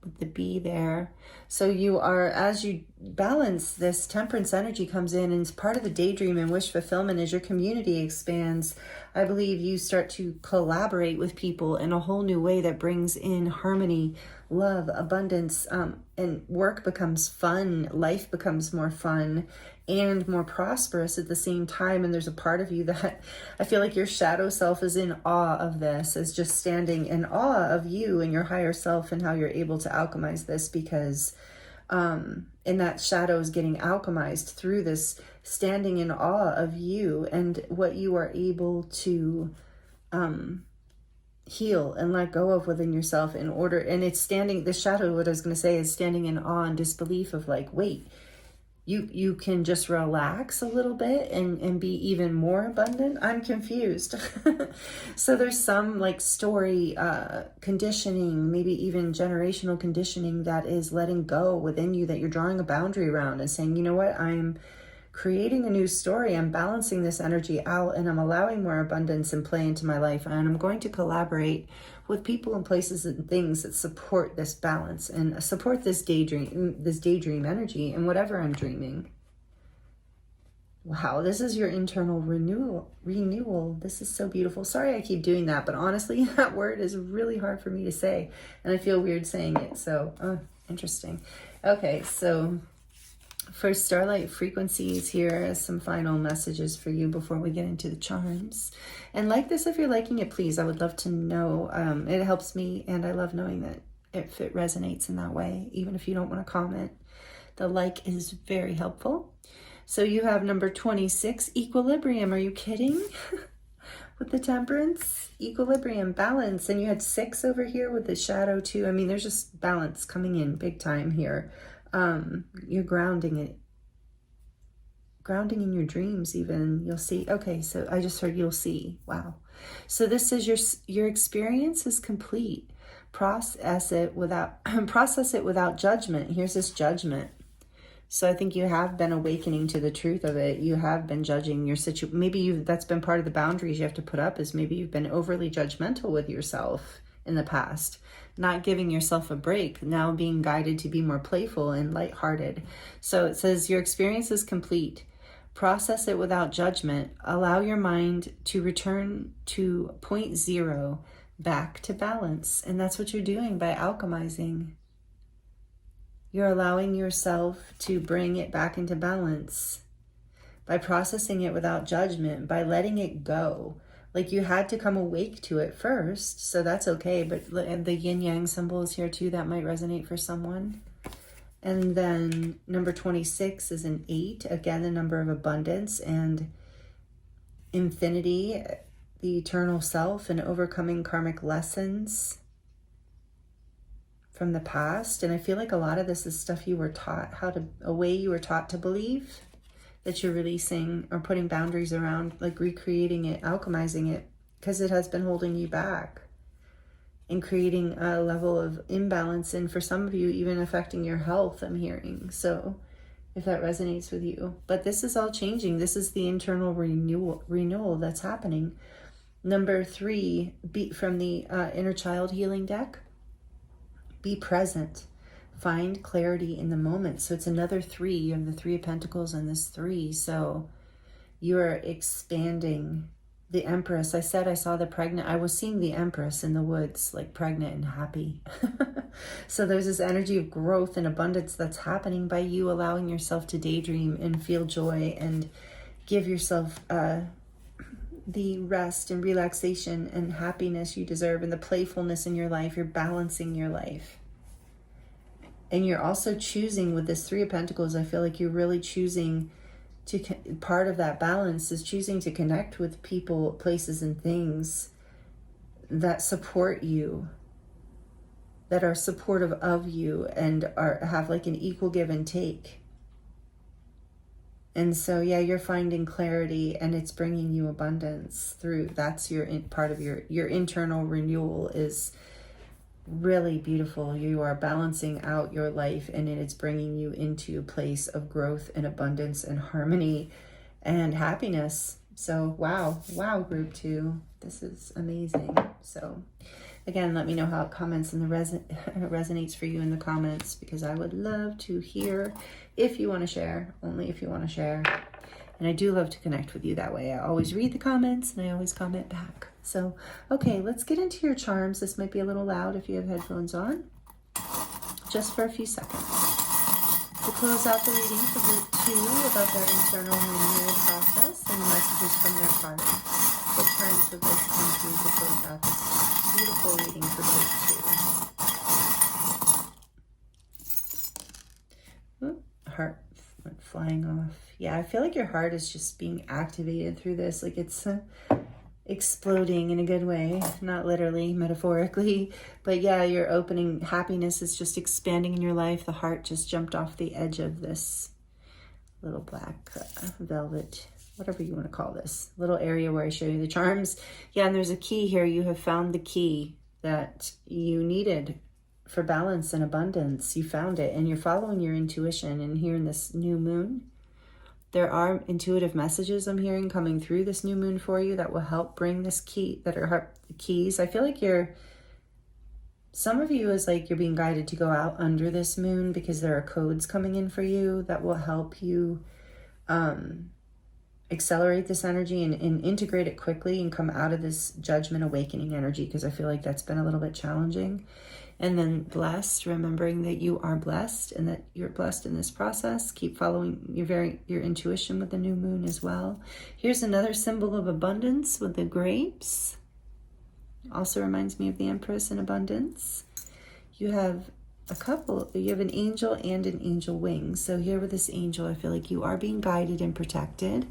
With the bee there. So you are, as you balance this, temperance energy comes in, and part of the daydream and wish fulfillment as your community expands. I believe you start to collaborate with people in a whole new way that brings in harmony, love, abundance, and work becomes fun. Life becomes more fun and more prosperous at the same time. And there's a part of you that I feel like your shadow self is in awe of this, is just standing in awe of you and your higher self and how you're able to alchemize this, because and that shadow is getting alchemized through this standing in awe of you and what you are able to heal and let go of within yourself in order. And it's standing, the shadow, what I was going to say, is standing in awe and disbelief of like, wait, you can just relax a little bit and be even more abundant. I'm confused. So there's some like story conditioning, maybe even generational conditioning, that is letting go within you, that you're drawing a boundary around and saying, you know what, I'm creating a new story. I'm balancing this energy out and I'm allowing more abundance and play into my life. And I'm going to collaborate with people and places and things that support this balance and support this daydream energy and whatever I'm dreaming. Wow, this is your internal renewal. This is so beautiful. Sorry I keep doing that, but honestly, that word is really hard for me to say. And I feel weird saying it. So, interesting. Okay, so for Starlight Frequencies, here are some final messages for you before we get into the charms. And like this, if you're liking it, please, I would love to know. It helps me, and I love knowing that if it resonates in that way, even if you don't want to comment. The like is very helpful. So you have number 26, equilibrium. Are you kidding? With the temperance, equilibrium, balance. And you had 6 over here with the shadow too. I mean, there's just balance coming in big time here. You're grounding in your dreams even. You'll see. Okay, so I just heard you'll see. Wow. So this is your experience is complete. Process it without judgment. Here's this judgment. So I think you have been awakening to the truth of it. You have been judging your situation. Maybe that's been part of the boundaries you have to put up, is maybe you've been overly judgmental with yourself in the past, not giving yourself a break, now being guided to be more playful and lighthearted. So it says your experience is complete. Process it without judgment. Allow your mind to return to point zero, back to balance. And that's what you're doing by alchemizing. You're allowing yourself to bring it back into balance by processing it without judgment, by letting it go. Like you had to come awake to it first, so that's okay. But the yin yang symbol is here too. That might resonate for someone. And then number 26 is an 8. Again, the number of abundance and infinity, the eternal self, and overcoming karmic lessons from the past. And I feel like a lot of this is stuff you were taught a way you were taught to believe, that you're releasing or putting boundaries around, like recreating it, alchemizing it, because it has been holding you back. and creating a level of imbalance, and for some of you, even affecting your health, I'm hearing. So if that resonates with you. But this is all changing. This is the internal renewal that's happening. Number 3, from the Inner Child Healing deck, be present. Find clarity in the moment. So it's another 3. You have the 3 of Pentacles and this 3. So you're expanding. The Empress, I said I saw the pregnant. I was seeing the Empress in the woods, like pregnant and happy. So there's this energy of growth and abundance that's happening by you allowing yourself to daydream and feel joy and give yourself the rest and relaxation and happiness you deserve, and the playfulness in your life. You're balancing your life. And you're also choosing with this 3 of Pentacles, I feel like you're really choosing to, part of that balance is choosing to connect with people, places, and things that support you, that are supportive of you, and have like an equal give and take. And so, yeah, you're finding clarity, and it's bringing you abundance through. That's your part of your internal renewal is really beautiful. You are balancing out your life, and it's bringing you into a place of growth and abundance and harmony and happiness. So wow, group 2, this is amazing. So again, let me know how it comments and resonates for you in the comments, because I would love to hear if you want to share, only if you want to share. And I do love to connect with you that way. I always read the comments and I always comment back. So, okay, let's get into your charms. This might be a little loud if you have headphones on, just for a few seconds. To close out the reading for group 2 about their internal renewal process and messages from their cards. What charms would like to come through to close out this beautiful reading for group 2? Oop, heart went flying off. Yeah, I feel like your heart is just being activated through this. Like it's exploding in a good way, not literally, metaphorically, but yeah, you're opening. Happiness is just expanding in your life. The heart just jumped off the edge of this little black velvet, whatever you want to call this little area where I show you the charms. Yeah, and there's a key here. You have found the key that you needed for balance and abundance. You found it, and you're following your intuition. And here in this new moon, there are intuitive messages I'm hearing coming through this new moon for you that will help bring this key, that are keys. I feel like some of you is like you're being guided to go out under this moon, because there are codes coming in for you that will help you accelerate this energy and integrate it quickly and come out of this judgment awakening energy, because I feel like that's been a little bit challenging. And then blessed, remembering that you are blessed and that you're blessed in this process. Keep following your intuition with the new moon as well. Here's another symbol of abundance with the grapes. Also reminds me of the Empress and abundance. You have an angel and an angel wing. So here with this angel, I feel like you are being guided and protected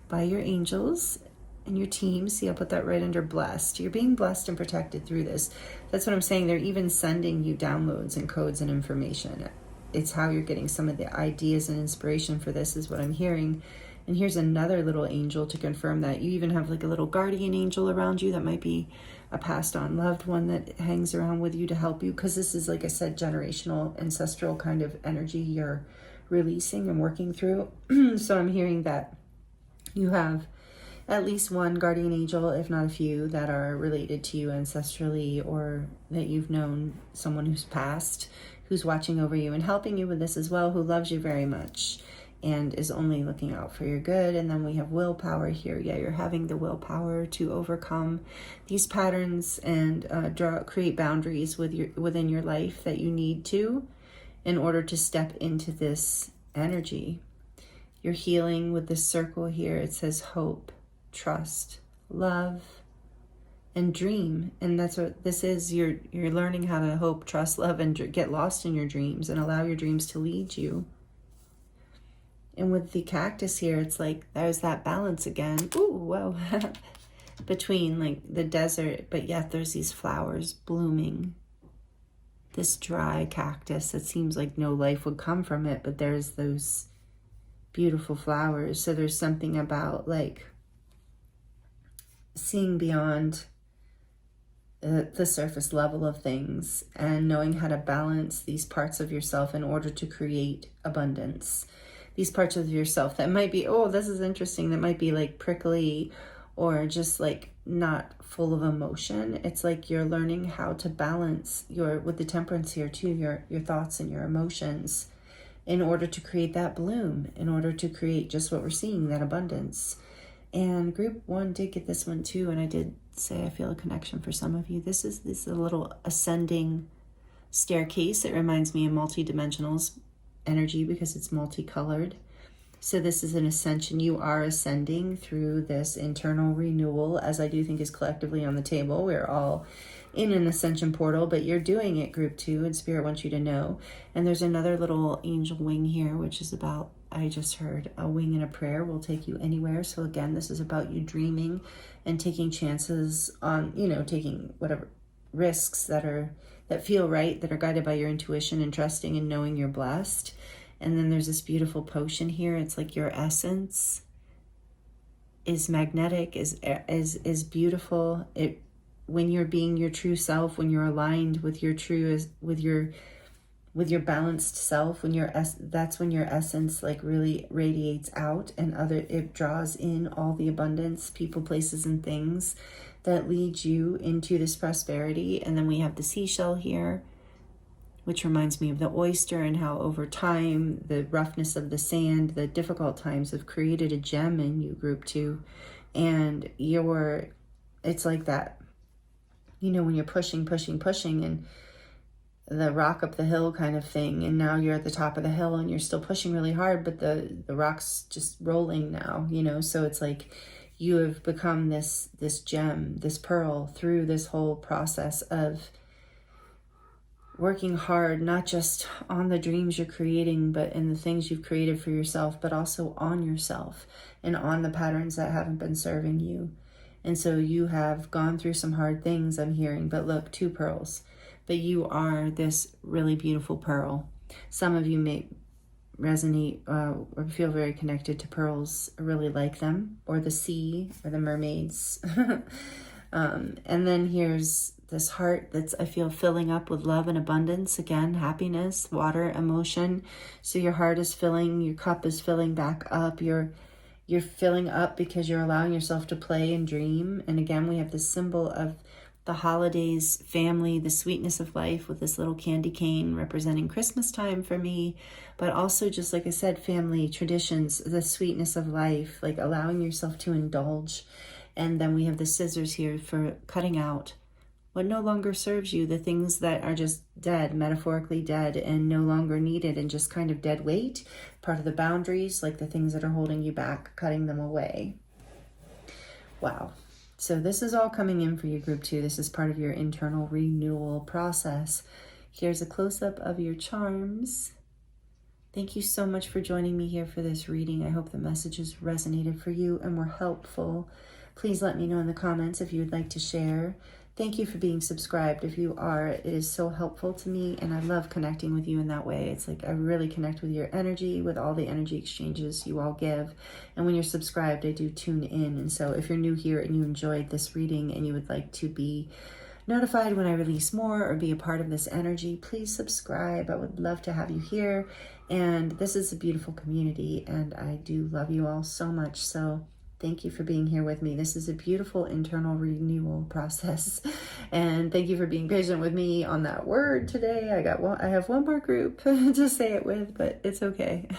by your angels and your team. See, I'll put that right under blessed. You're being blessed and protected through this. That's what I'm saying. They're even sending you downloads and codes and information. It's how you're getting some of the ideas and inspiration for this is what I'm hearing. And here's another little angel to confirm that. You even have like a little guardian angel around you that might be a passed on loved one that hangs around with you to help you, because this is, like I said, generational, ancestral kind of energy you're releasing and working through. So I'm hearing that you have at least one guardian angel, if not a few, that are related to you ancestrally, or that you've known someone who's passed, who's watching over you and helping you with this as well, who loves you very much and is only looking out for your good. And then we have willpower here. Yeah, you're having the willpower to overcome these patterns and create boundaries within your life that you need to in order to step into this energy. You're healing with this circle here. It says hope, trust, love, and dream. And that's what this is. You're learning how to hope, trust, love, and get lost in your dreams and allow your dreams to lead you. And with the cactus here, it's like there's that balance again. Ooh, whoa. Between like the desert, but yet there's these flowers blooming. This dry cactus that seems like no life would come from it, but there's those beautiful flowers. So there's something about like seeing beyond the surface level of things, and knowing how to balance these parts of yourself in order to create abundance. These parts of yourself that might be, oh, this is interesting, that might be like prickly or just like not full of emotion. It's like you're learning how to balance with the temperance here too, your thoughts and your emotions in order to create that bloom, in order to create just what we're seeing, that abundance. And group 1 did get this one too, and I did say I feel a connection for some of you. This is a little ascending staircase. It reminds me of multi-dimensionals energy because it's multicolored. So this is an ascension. You are ascending through this internal renewal, as I do think is collectively on the table. We're all in an ascension portal, but you're doing it, group 2, and Spirit wants you to know. And there's another little angel wing here, which is about, I just heard, a wing and a prayer will take you anywhere. So again, this is about you dreaming and taking chances on, taking whatever risks that feel right, that are guided by your intuition and trusting and knowing you're blessed. And then there's this beautiful potion here. It's like your essence is magnetic, is beautiful. When you're being your true self, when you're aligned with your with your balanced self, that's when your essence like really radiates out, and it draws in all the abundance, people, places, and things that lead you into this prosperity. And then we have the seashell here, which reminds me of the oyster and how over time, the roughness of the sand, the difficult times have created a gem in you, group 2. And it's like that, when you're pushing and the rock up the hill kind of thing, and now you're at the top of the hill and you're still pushing really hard, but the rock's just rolling now, so it's like you have become this gem, this pearl, through this whole process of working hard, not just on the dreams you're creating, but in the things you've created for yourself, but also on yourself and on the patterns that haven't been serving you. And so you have gone through some hard things, I'm hearing, but look, 2 pearls. But you are this really beautiful pearl. Some of you may resonate or feel very connected to pearls, really like them, or the sea, or the mermaids. And then here's this heart that's, I feel, filling up with love and abundance. Again, happiness, water, emotion. So your heart is filling, your cup is filling back up. You're filling up because you're allowing yourself to play and dream. And again, we have this symbol of the holidays, family, the sweetness of life, with this little candy cane representing Christmas time for me, but also, just like I said, family, traditions, the sweetness of life, like allowing yourself to indulge. And then we have the scissors here for cutting out what no longer serves you, the things that are just dead, metaphorically dead, and no longer needed, and just kind of dead weight, part of the boundaries, like the things that are holding you back, cutting them away. Wow. So this is all coming in for you, group 2. This is part of your internal renewal process. Here's a close-up of your charms. Thank you so much for joining me here for this reading. I hope the messages resonated for you and were helpful. Please let me know in the comments if you would like to share. Thank you for being subscribed. If you are, it is so helpful to me, and I love connecting with you in that way. It's like I really connect with your energy, with all the energy exchanges you all give. And when you're subscribed, I do tune in. And so if you're new here and you enjoyed this reading and you would like to be notified when I release more or be a part of this energy, please subscribe. I would love to have you here. And this is a beautiful community, and I do love you all so much. So thank you for being here with me. This is a beautiful internal renewal process. And thank you for being patient with me on that word today. I have one more group to say it with, but it's okay.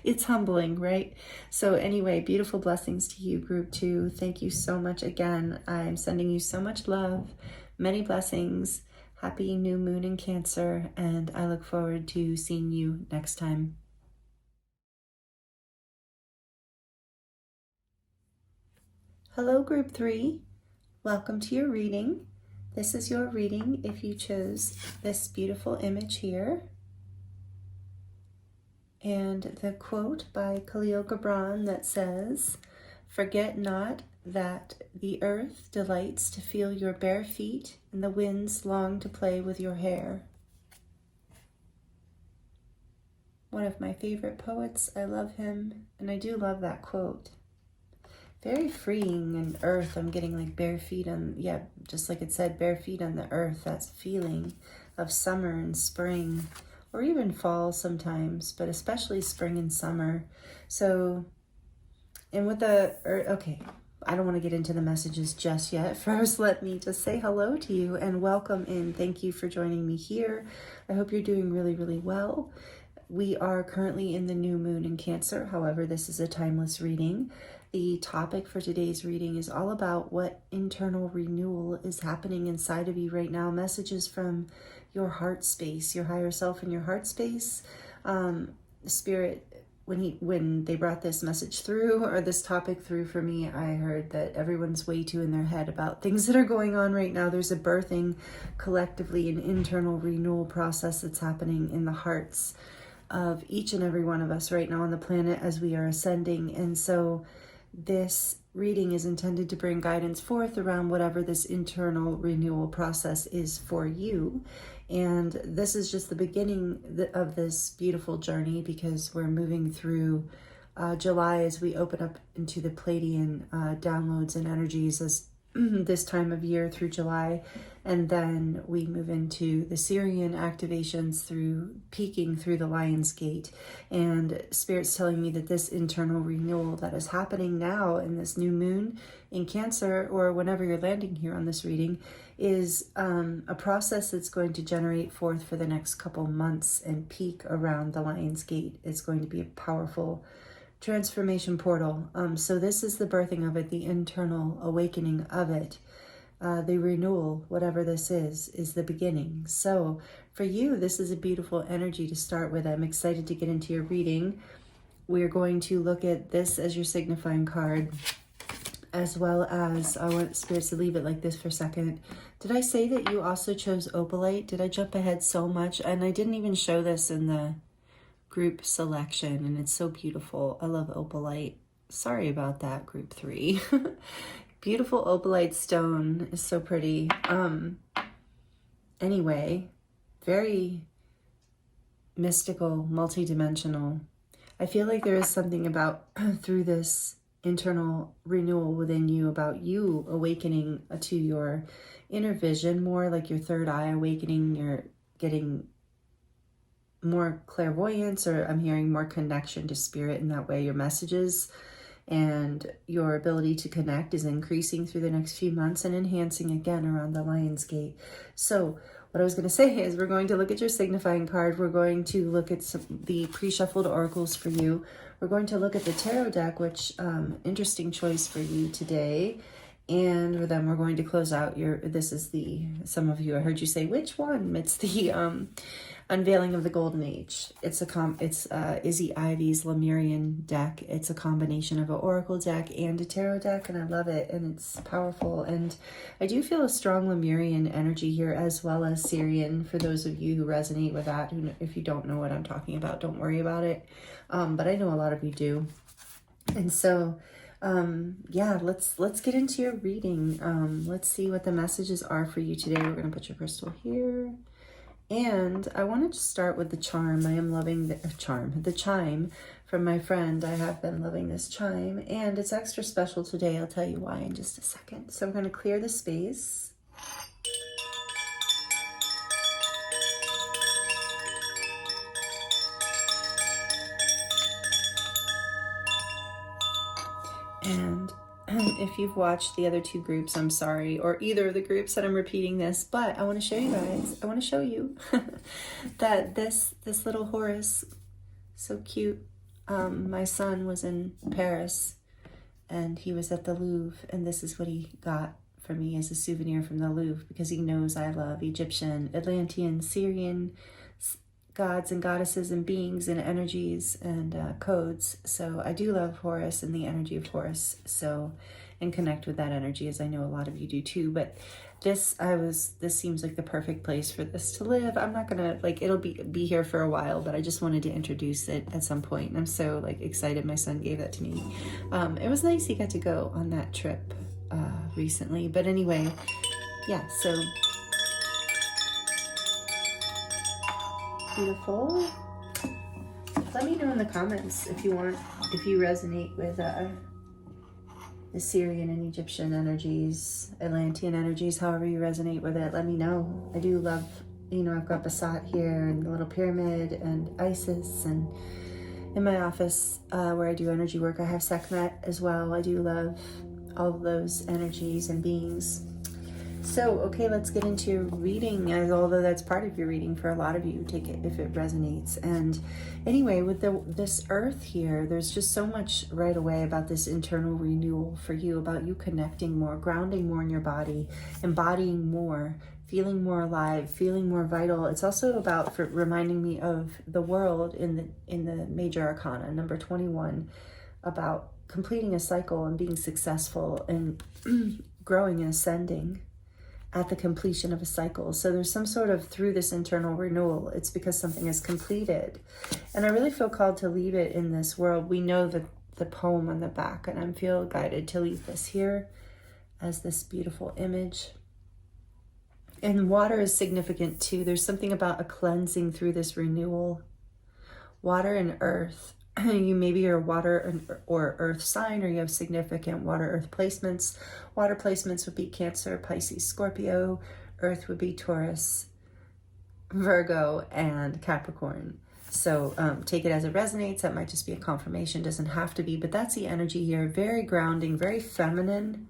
It's humbling, right? So anyway, beautiful blessings to you, group 2. Thank you so much again. I'm sending you so much love, many blessings. Happy new moon in Cancer, and I look forward to seeing you next time. Hello, group 3. Welcome to your reading. This is your reading if you chose this beautiful image here. And the quote by Khalil Gibran that says, "Forget not that the earth delights to feel your bare feet, and the winds long to play with your hair." One of my favorite poets. I love him, and I do love that quote. very freeing. And earth, I'm getting like bare feet on, yeah, just like it said, bare feet on the earth. That feeling of summer and spring, or even fall sometimes, but especially spring and summer. So, and with the, okay, I don't want to get into the messages just yet. First, let me just say hello to you and welcome in. Thank you for joining me here. I hope you're doing really, really well. We are currently in the new moon in Cancer. However, this is a timeless reading. The topic for today's reading is all about what internal renewal is happening inside of you right now. Messages from your heart space, your higher self and your heart space. Spirit, when they brought this message through, or this topic through for me, I heard that everyone's way too in their head about things that are going on right now. There's a birthing, collectively, an internal renewal process that's happening in the hearts of each and every one of us right now on the planet as we are ascending. And so this reading is intended to bring guidance forth around whatever this internal renewal process is for you. And this is just the beginning of this beautiful journey, because we're moving through July as we open up into the Pleiadian downloads and energies as this time of year through July. And then we move into the Syrian activations through peaking through the Lion's Gate. And Spirit's telling me that this internal renewal that is happening now in this new moon in Cancer, or whenever you're landing here on this reading, is a process that's going to generate forth for the next couple months and peak around the Lion's Gate. It's going to be a powerful transformation portal. So this is the birthing of it, the internal awakening of it. The renewal, whatever this is the beginning. So for you, this is a beautiful energy to start with. I'm excited to get into your reading. We're going to look at this as your signifying card, as well as, I want spirits to leave it like this for a second. Did I say that you also chose Opalite? Did I jump ahead so much? And I didn't even show this in the group selection, and it's so beautiful. I love Opalite. Sorry about that, group 3. Beautiful Opalite stone is so pretty. Anyway, very mystical, multidimensional. I feel like there is something about through this internal renewal within you, about you awakening to your inner vision, more like your third eye awakening. You're getting more clairvoyance, or I'm hearing more connection to spirit in that way. Your messages and your ability to connect is increasing through the next few months and enhancing again around the Lion's Gate. So what I was going to say is we're going to look at your signifying card. We're going to look at the pre-shuffled oracles for you. We're going to look at the tarot deck, which interesting choice for you today. And then we're going to close out this is some of you, I heard you say, which one? It's the Unveiling of the Golden Age. It's Izzy Ivy's Lemurian deck. It's a combination of an oracle deck and a tarot deck, and I love it, and it's powerful. And I do feel a strong Lemurian energy here, as well as Syrian, for those of you who resonate with that. If you don't know what I'm talking about, don't worry about it. But I know a lot of you do. And so yeah, let's get into your reading. Let's see what the messages are for you today. We're going to put your crystal here. And I wanted to start with the charm. I am loving the chime from my friend. I have been loving this chime, and it's extra special today. I'll tell you why in just a second. So I'm going to clear the space. And if you've watched the other 2 groups, I'm sorry, or either of the groups that I'm repeating this, but I want to show you guys, I want to show you that this little Horus, so cute. My son was in Paris and he was at the Louvre, and this is what he got for me as a souvenir from the Louvre, because he knows I love Egyptian, Atlantean, Syrian gods and goddesses and beings and energies and codes. So I do love Horus and the energy of Horus, so, and connect with that energy, as I know a lot of you do too. But this seems like the perfect place for this to live. I'm not gonna, it'll be here for a while, but I just wanted to introduce it at some point, and I'm so excited my son gave that to me. It was nice he got to go on that trip recently. But anyway, yeah, so beautiful. Let me know in the comments if you resonate with the Syrian and Egyptian energies, Atlantean energies, however you resonate with it, let me know. I do love, you know, I've got Basat here and the little pyramid and Isis, and in my office where I do energy work, I have Sekhmet as well. I do love all of those energies and beings. So, okay, let's get into your reading, although that's part of your reading for a lot of you. Take it if it resonates. And anyway, with this earth here, there's just so much right away about this internal renewal for you, about you connecting more, grounding more in your body, embodying more, feeling more alive, feeling more vital. It's also about reminding me of the world in the major arcana, number 21, about completing a cycle and being successful and growing and ascending at the completion of a cycle. So there's some sort of, through this internal renewal, it's because something is completed. And I really feel called to leave it in this world. We know that the poem on the back, and I feel guided to leave this here as this beautiful image. And water is significant too. There's something about a cleansing through this renewal. Water and earth. You maybe are a water or earth sign, or you have significant water earth placements. Water placements would be Cancer, Pisces, Scorpio. Earth would be Taurus, Virgo, and Capricorn. So take it as it resonates. That might just be a confirmation, doesn't have to be, but that's the energy here. Very grounding, very feminine.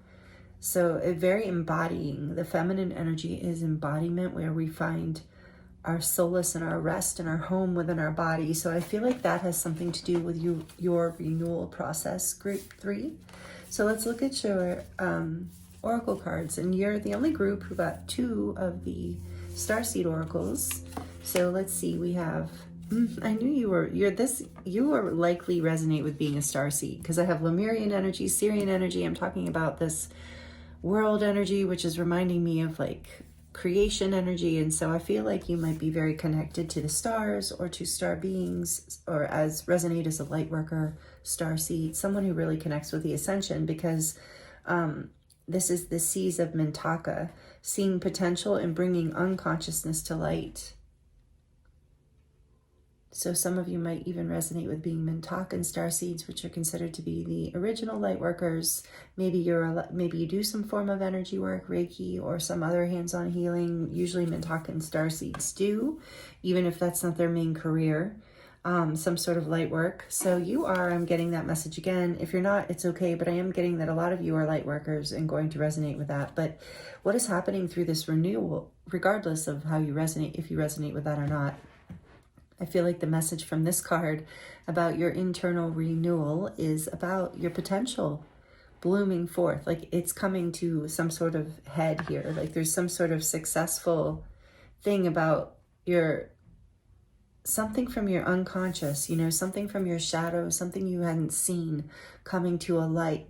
So very embodying. The feminine energy is embodiment, where we find our solace and our rest and our home within our body. So I feel like that has something to do with your renewal process, group 3. So let's look at your oracle cards. And you're the only group who got 2 of the starseed oracles. So let's see, we have, I knew you were likely resonate with being a starseed, because I have Lemurian energy, Syrian energy. I'm talking about this world energy, which is reminding me of like creation energy. And so I feel like you might be very connected to the stars or to star beings, or as resonate as a light worker, starseed, someone who really connects with the ascension, because this is the seas of Mintaka, seeing potential and bringing unconsciousness to light. So some of you might even resonate with being Mintaka and starseeds, which are considered to be the original light workers. Maybe you do some form of energy work, Reiki, or some other hands-on healing. Usually Mintaka and starseeds do, even if that's not their main career. Some sort of light work. So you are, I'm getting that message again. If you're not, it's okay, but I am getting that a lot of you are light workers and going to resonate with that. But what is happening through this renewal, regardless of how you resonate, if you resonate with that or not, I feel like the message from this card about your internal renewal is about your potential blooming forth. Like it's coming to some sort of head here. Like there's some sort of successful thing about something from your unconscious, you know, something from your shadow, something you hadn't seen coming to light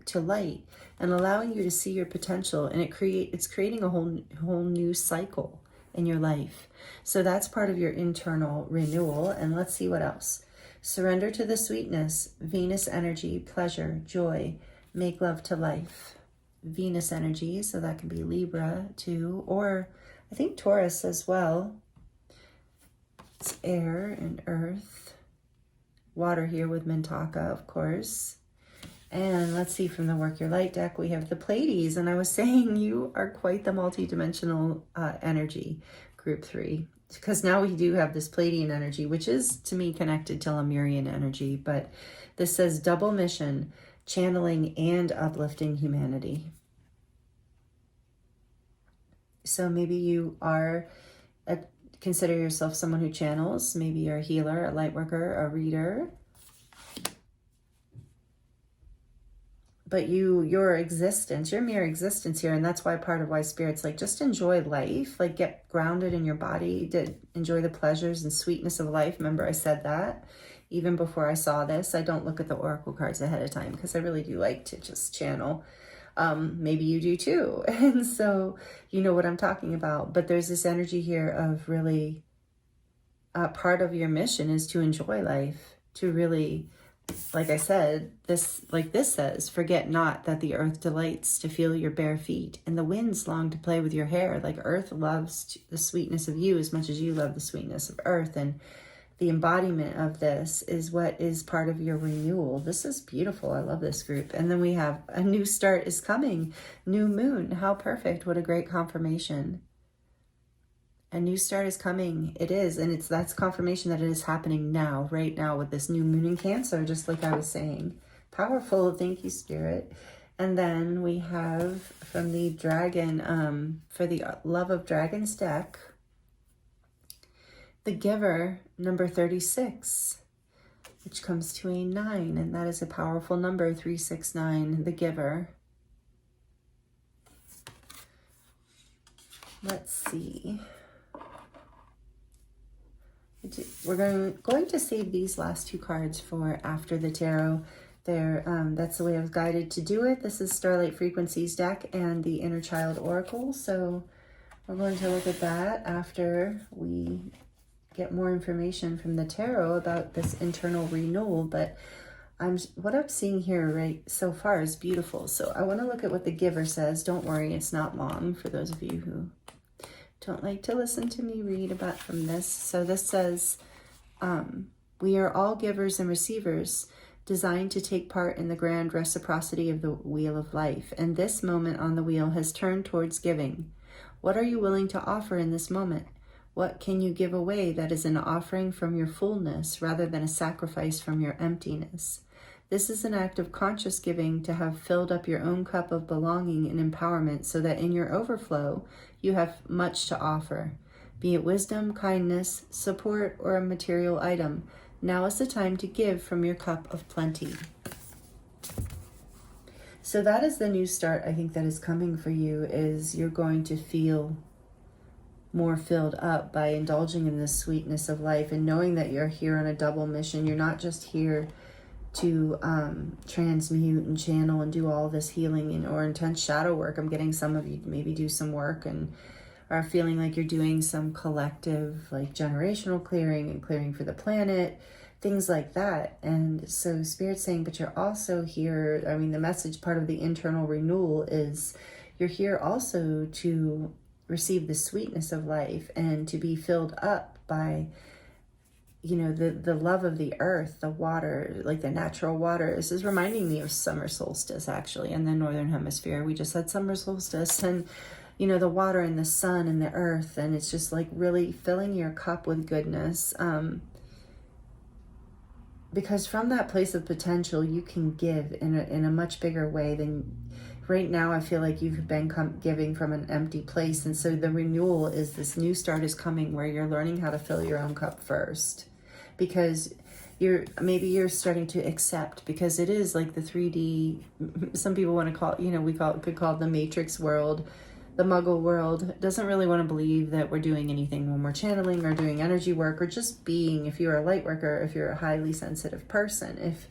and allowing you to see your potential. And it's creating a whole new cycle in your life. So that's part of your internal renewal. And let's see what else. Surrender to the sweetness, Venus energy, pleasure, joy, make love to life. Venus energy, so that can be Libra too, or I think Taurus as well. It's air and earth. Water here with Mintaka, of course. And let's see, from the Work Your Light deck, we have the Pleiades. And I was saying you are quite the multidimensional energy, group 3. Because now we do have this Pleiadian energy, which is, to me, connected to Lemurian energy. But this says double mission, channeling and uplifting humanity. So maybe you are, consider yourself someone who channels. Maybe you're a healer, a light worker, a reader. But your existence, your mere existence here, and that's why part of why Spirit's like, just enjoy life, like get grounded in your body, to enjoy the pleasures and sweetness of life. Remember, I said that even before I saw this. I don't look at the oracle cards ahead of time because I really do like to just channel. Maybe you do too. And so you know what I'm talking about. But there's this energy here of really part of your mission is to enjoy life, to really, like I said, this says, forget not that the earth delights to feel your bare feet and the winds long to play with your hair. Like earth loves the sweetness of you as much as you love the sweetness of earth. And the embodiment of this is what is part of your renewal. This is beautiful. I love this group. And then we have a new start is coming. New moon. How perfect. What a great confirmation. A new start is coming. It is. And that's confirmation that it is happening now, right now, with this new moon in Cancer, just like I was saying. Powerful. Thank you, Spirit. And then we have from the dragon, for the Love of Dragons deck, the Giver, number 36, which comes to a 9, and that is a powerful number, 369, the Giver. Let's see. We're going to save these last 2 cards for after the tarot. That's the way I was guided to do it. This is Starlight Frequencies deck and the Inner Child Oracle. So we're going to look at that after we get more information from the tarot about this internal renewal. But what I'm seeing here right so far is beautiful. So I want to look at what the Giver says. Don't worry, it's not long for those of you who don't like to listen to me read about from this. So this says, we are all givers and receivers, designed to take part in the grand reciprocity of the wheel of life. And this moment on the wheel has turned towards giving. What are you willing to offer in this moment? What can you give away that is an offering from your fullness rather than a sacrifice from your emptiness? This is an act of conscious giving to have filled up your own cup of belonging and empowerment so that in your overflow, you have much to offer, be it wisdom, kindness, support, or a material item. Now is the time to give from your cup of plenty. So that is the new start, I think, that is coming for you, is you're going to feel more filled up by indulging in the sweetness of life and knowing that you're here on a double mission. You're not just here to transmute and channel and do all this healing or intense shadow work. I'm getting some of you to maybe do some work and are feeling like you're doing some collective, like generational clearing and clearing for the planet, things like that. And so Spirit's saying, but you're also here, I mean, the message part of the internal renewal is you're here also to receive the sweetness of life and to be filled up by, you know, the love of the earth, the water, like the natural water. This is reminding me of summer solstice, actually, in the Northern Hemisphere. We just had summer solstice, and, you know, the water and the sun and the earth, and it's just like really filling your cup with goodness. Because from that place of potential, you can give in a much bigger way than right now. I feel like you've been giving from an empty place. And so the renewal is this new start is coming where you're learning how to fill your own cup first, because maybe you're starting to accept, because it is like the 3D, some people want to call it, you know, could call it the Matrix world. The Muggle world doesn't really want to believe that we're doing anything when we're channeling or doing energy work or just being. If you're a light worker, if you're a highly sensitive person, if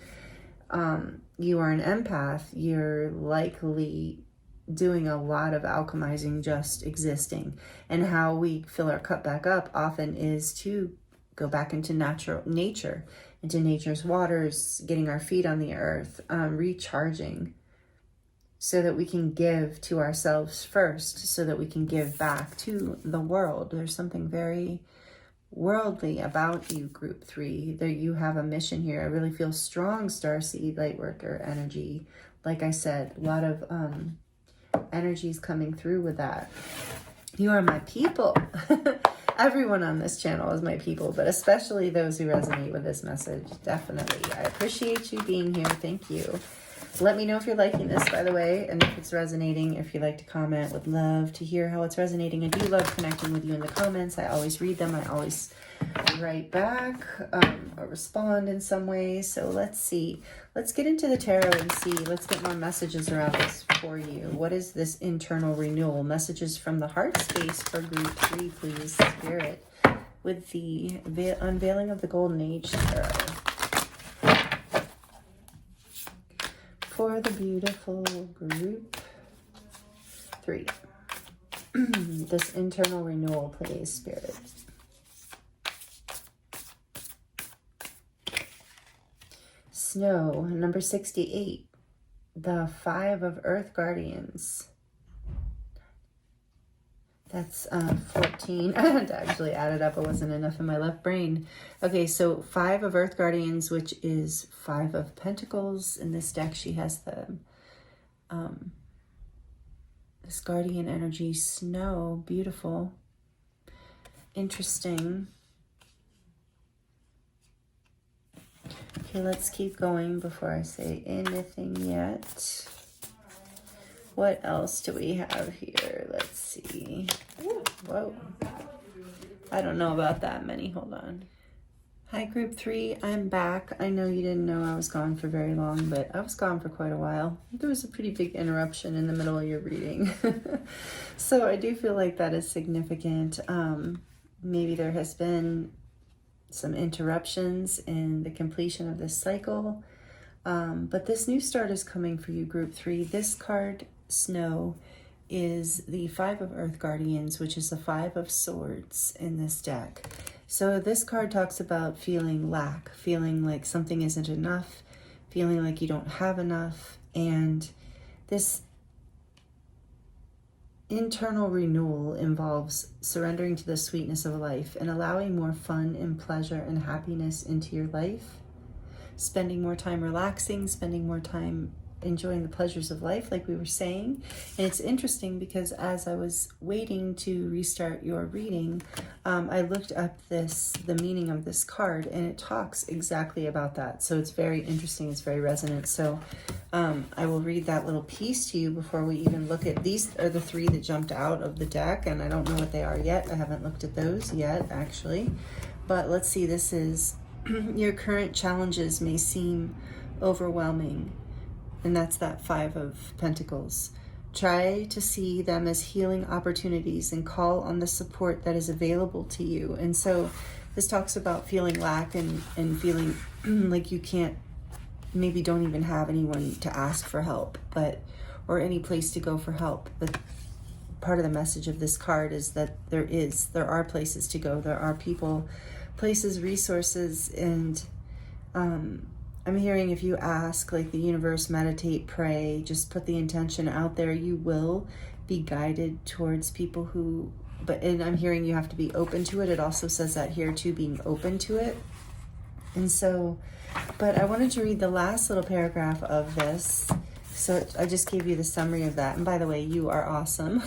you are an empath, you're likely doing a lot of alchemizing, just existing. And how we fill our cup back up often is to go back into nature, into nature's waters, getting our feet on the earth, recharging, so that we can give to ourselves first, so that we can give back to the world. There's something very worldly about you, group 3, that you have a mission here. I really feel strong starseed lightworker energy. Like I said, a lot of energies coming through with that. You are my people. Everyone on this channel is my people, but especially those who resonate with this message. Definitely. I appreciate you being here. Thank you. Let me know if you're liking this, by the way, and if it's resonating. If you'd like to comment, would love to hear how it's resonating. I do love connecting with you in the comments. I always read them. I always write back or respond in some way. So let's see. Let's get into the tarot and see. Let's get more messages around this for you. What is this internal renewal? Messages from the heart space for group 3, please, Spirit, with the unveiling of the Golden Age tarot. For the beautiful group 3. This internal renewal, please, Spirit. Snow, number 68. The 5 of Earth Guardians. That's 14. I had to actually add it up. It wasn't enough in my left brain. Okay, so 5 of Earth Guardians, which is 5 of Pentacles. In this deck, she has the this guardian energy, snow, beautiful, interesting. Okay, let's keep going before I say anything yet. What else do we have here? Let's see. Whoa. I don't know about that many. Hold on. Hi, Group 3. I'm back. I know you didn't know I was gone for very long, but I was gone for quite a while. There was a pretty big interruption in the middle of your reading. So I do feel like that is significant. Maybe there has been some interruptions in the completion of this cycle. But this new start is coming for you, Group 3. This card, Snow, is the 5 of Earth Guardians, which is the 5 of Swords in this deck. So this card talks about feeling lack, feeling like something isn't enough, feeling like you don't have enough, and this internal renewal involves surrendering to the sweetness of life and allowing more fun and pleasure and happiness into your life, spending more time relaxing, spending more time enjoying the pleasures of life, like we were saying. And it's interesting because as I was waiting to restart your reading, I looked up the meaning of this card, and it talks exactly about that. So it's very interesting, it's very resonant. So I will read that little piece to you before we even look at, these are the 3 that jumped out of the deck, and I don't know what they are yet. I haven't looked at those yet, actually. But let's see, this is, your current challenges may seem overwhelming. And that's that 5 of Pentacles. Try to see them as healing opportunities and call on the support that is available to you. And so this talks about feeling lack and feeling like you can't, maybe don't even have anyone to ask for help, or any place to go for help. But part of the message of this card is that there are places to go. There are people, places, resources, and I'm hearing if you ask, like the universe, meditate, pray, just put the intention out there, you will be guided towards people who, and I'm hearing you have to be open to it. It also says that here too, being open to it. And so, but I wanted to read the last little paragraph of this. So I just gave you the summary of that. And by the way, you are awesome.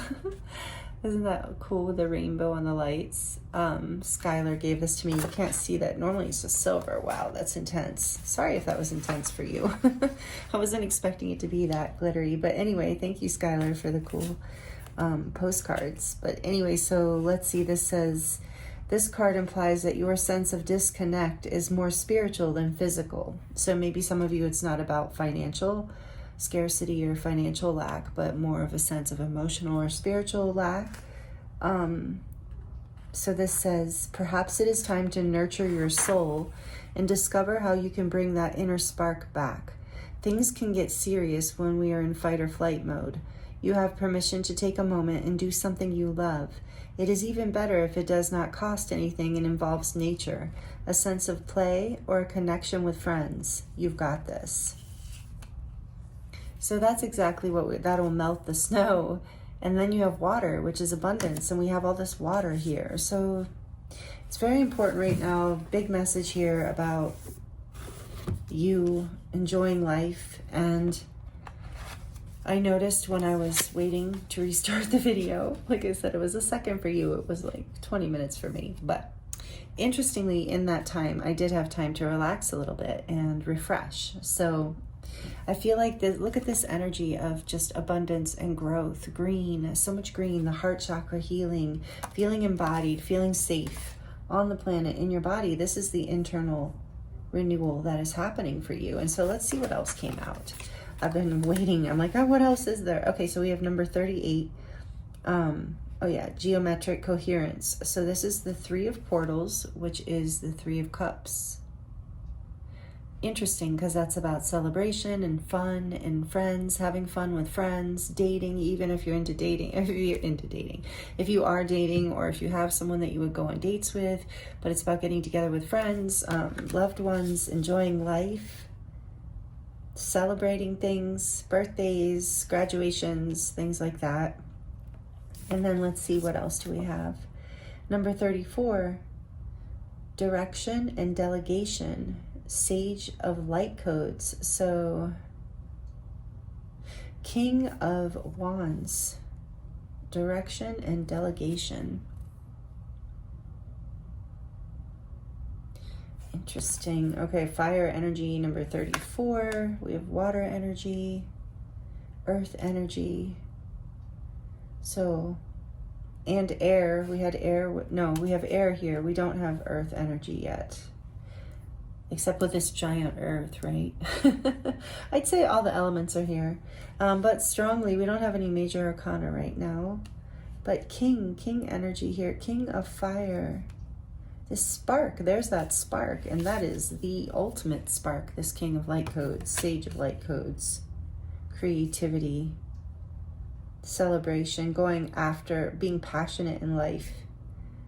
Isn't that cool with the rainbow on the lights? Skylar gave this to me. You can't see that. Normally it's just silver. Wow, that's intense. Sorry if that was intense for you. I wasn't expecting it to be that glittery. But anyway, thank you, Skylar, for the cool postcards. But anyway, so let's see. This says, this card implies that your sense of disconnect is more spiritual than physical. So maybe some of you, it's not about financial scarcity or financial lack, but more of a sense of emotional or spiritual lack. So this says, perhaps it is time to nurture your soul and discover how you can bring that inner spark back. Things can get serious when we are in fight or flight mode. You have permission to take a moment and do something you love. It is even better if it does not cost anything and involves nature, a sense of play, or a connection with friends. You've got this. So that's exactly that'll melt the snow. And then you have water, which is abundance. And we have all this water here. So it's very important right now. Big message here about you enjoying life. And I noticed when I was waiting to restart the video, like I said, it was a second for you. It was like 20 minutes for me. But interestingly, in that time, I did have time to relax a little bit and refresh. So I feel like look at this energy of just abundance and growth, green, so much green, the heart chakra healing, feeling embodied, feeling safe on the planet, in your body. This is the internal renewal that is happening for you. And so let's see what else came out. I've been waiting. I'm like, oh, what else is there? Okay, so we have number 38. Oh yeah, geometric coherence. So this is the 3 of portals, which is the 3 of cups. Interesting, because that's about celebration and fun and friends, having fun with friends, dating, even if you're into dating, if you are dating, or if you have someone that you would go on dates with. But it's about getting together with friends, loved ones, enjoying life, celebrating things, birthdays, graduations, things like that. And then let's see, what else do we have? Number 34, direction and delegation, Sage of Light Codes. So King of Wands, direction and delegation. Interesting. Okay, fire energy, number 34. We have water energy, earth energy. So, and air. We had air. No, we have air here. We don't have earth energy yet. Except with this giant earth, right? I'd say all the elements are here. But strongly, we don't have any major arcana right now. But king energy here. King of fire. This spark, there's that spark, and that is the ultimate spark, this King of Light Codes, Sage of Light Codes. Creativity, celebration, going after, being passionate in life,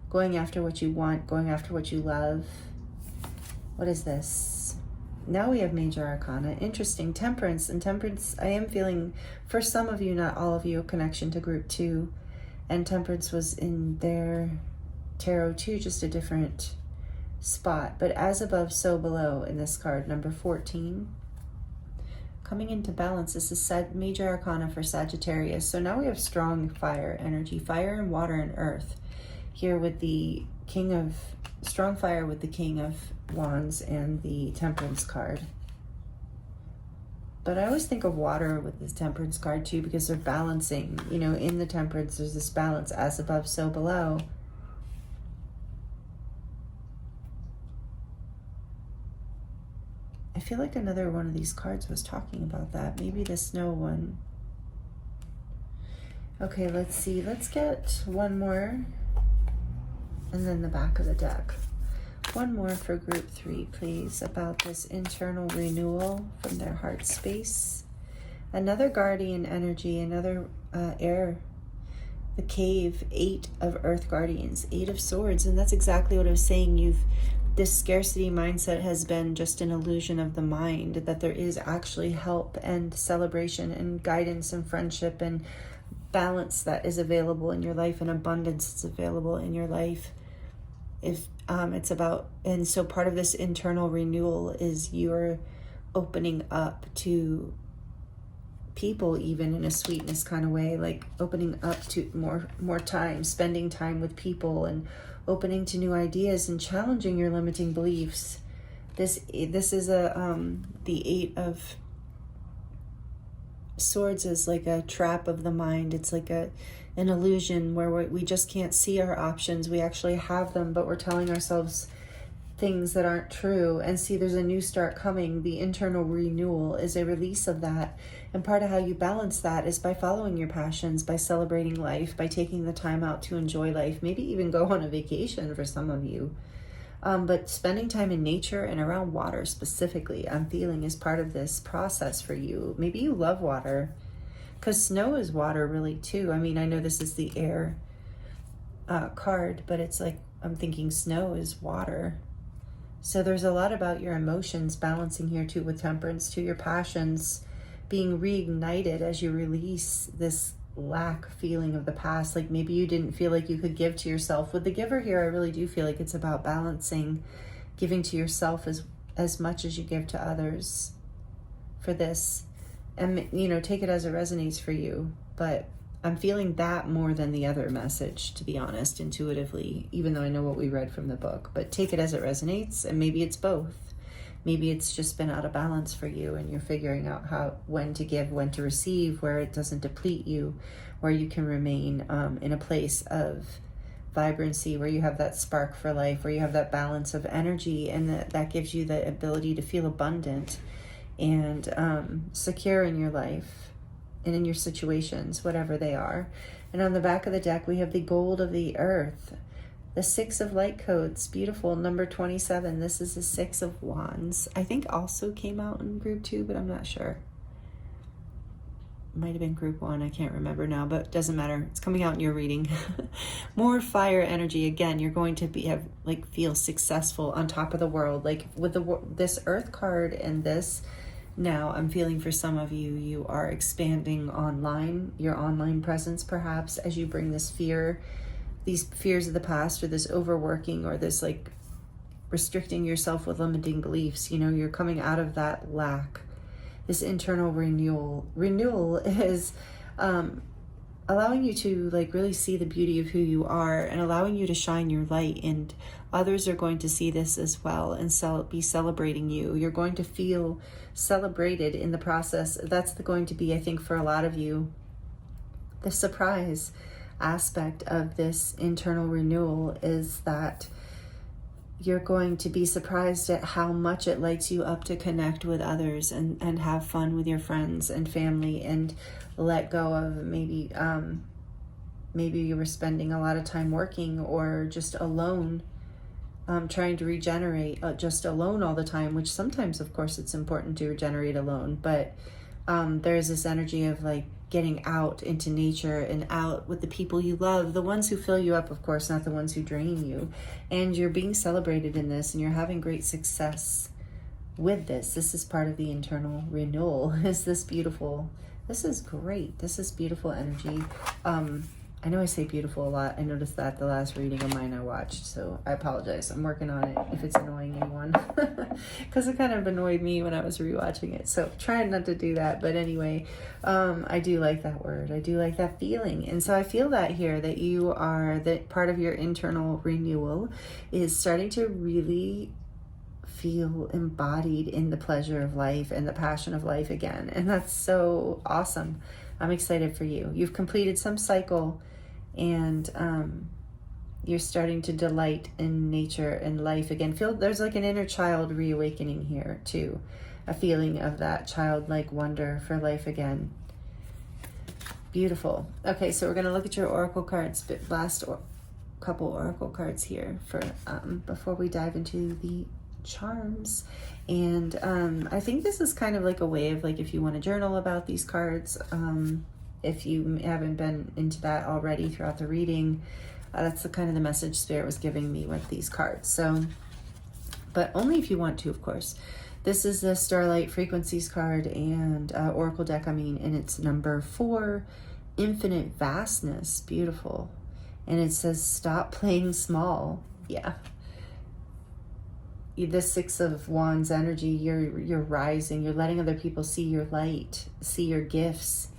going after what you want, going after what you love. What is this? Now we have major arcana. Interesting. Temperance. And temperance, I am feeling, for some of you, not all of you, a connection to group 2. And temperance was in their tarot too, just a different spot. But as above, so below in this card, number 14. Coming into balance, this is major arcana for Sagittarius. So now we have strong fire energy, fire and water and earth. Here with the King of, strong fire with the King of Wands and the Temperance card. But I always think of water with this Temperance card too, because they're balancing, you know, in the Temperance, there's this balance, as above, so below. I feel like another one of these cards was talking about that. Maybe the snow one. Okay, let's see. Let's get one more. And then the back of the deck. One more for group 3, please, about this internal renewal from their heart space. Another guardian energy, another air. The cave, 8 of earth guardians, 8 of swords. And that's exactly what I was saying. This scarcity mindset has been just an illusion of the mind, that there is actually help and celebration and guidance and friendship and balance that is available in your life, and abundance that's available in your life. If it's about, and so part of this internal renewal is you're opening up to people, even in a sweetness kind of way, like opening up to more time, spending time with people, and opening to new ideas and challenging your limiting beliefs. This is the 8 of swords is like a trap of the mind. It's like an illusion where we just can't see our options. We actually have them, but we're telling ourselves things that aren't true. And see, there's a new start coming. The internal renewal is a release of that. And part of how you balance that is by following your passions, by celebrating life, by taking the time out to enjoy life, maybe even go on a vacation for some of you. But spending time in nature and around water specifically, I'm feeling, is part of this process for you. Maybe you love water, because snow is water really too. I mean, I know this is the air card, but it's like, I'm thinking snow is water. So there's a lot about your emotions balancing here too, with temperance, to your passions being reignited as you release this lack feeling of the past. Like maybe you didn't feel like you could give to yourself. With the giver here, I really do feel like it's about balancing, giving to yourself as much as you give to others for this. And, you know, take it as it resonates for you. But I'm feeling that more than the other message, to be honest, intuitively, even though I know what we read from the book. But take it as it resonates, and maybe it's both. Maybe it's just been out of balance for you, and you're figuring out when to give, when to receive, where it doesn't deplete you, where you can remain in a place of vibrancy, where you have that spark for life, where you have that balance of energy, and that gives you the ability to feel abundant and secure in your life and in your situations, whatever they are. And on the back of the deck, we have the gold of the earth, the 6 of light codes, beautiful, number 27. This is the 6 of wands. I think also came out in group 2, but I'm not sure. Might have been group 1, I can't remember now, but it doesn't matter. It's coming out in your reading. More fire energy. Again, you're going to feel successful on top of the world. Like with this earth card and this Now, I'm feeling for some of you, you are expanding online, your online presence perhaps, as you bring this fear, these fears of the past, or this overworking, or this like restricting yourself with limiting beliefs. You know, you're coming out of that lack. This internal renewal is allowing you to like really see the beauty of who you are, and allowing you to shine your light, and others are going to see this as well and be celebrating you. You're going to feel celebrated in the process. That's going to be, I think, for a lot of you, the surprise aspect of this internal renewal is that you're going to be surprised at how much it lights you up to connect with others and have fun with your friends and family, and let go of maybe you were spending a lot of time working or just alone, trying to regenerate just alone all the time, which sometimes, of course, it's important to regenerate alone. But there's this energy of like getting out into nature and out with the people you love, the ones who fill you up, of course, not the ones who drain you. And you're being celebrated in this, and you're having great success with this. This is part of the internal renewal. Is this beautiful? This is great. This is beautiful energy. I know I say beautiful a lot. I noticed that the last reading of mine I watched, so I apologize. I'm working on it if it's annoying anyone, because it kind of annoyed me when I was rewatching it. So trying not to do that. But anyway, I do like that word. I do like that feeling. And so I feel that here, that you are, that part of your internal renewal is starting to really feel embodied in the pleasure of life and the passion of life again. And that's so awesome. I'm excited for you. You've completed some cycle, and you're starting to delight in nature and life again. There's like an inner child reawakening here too, a feeling of that childlike wonder for life again. Beautiful. Okay, so we're going to look at your oracle cards, but couple oracle cards here for before we dive into the charms. And I think this is kind of like a way of like, if you want to journal about these cards, if you haven't been into that already throughout the reading, that's the kind of the message Spirit was giving me with these cards. So, but only if you want to, of course. This is the Starlight Frequencies card and Oracle deck, and it's number 4, Infinite Vastness. Beautiful. And it says, stop playing small. Yeah. The 6 of Wands energy, you're rising, you're letting other people see your light, see your gifts,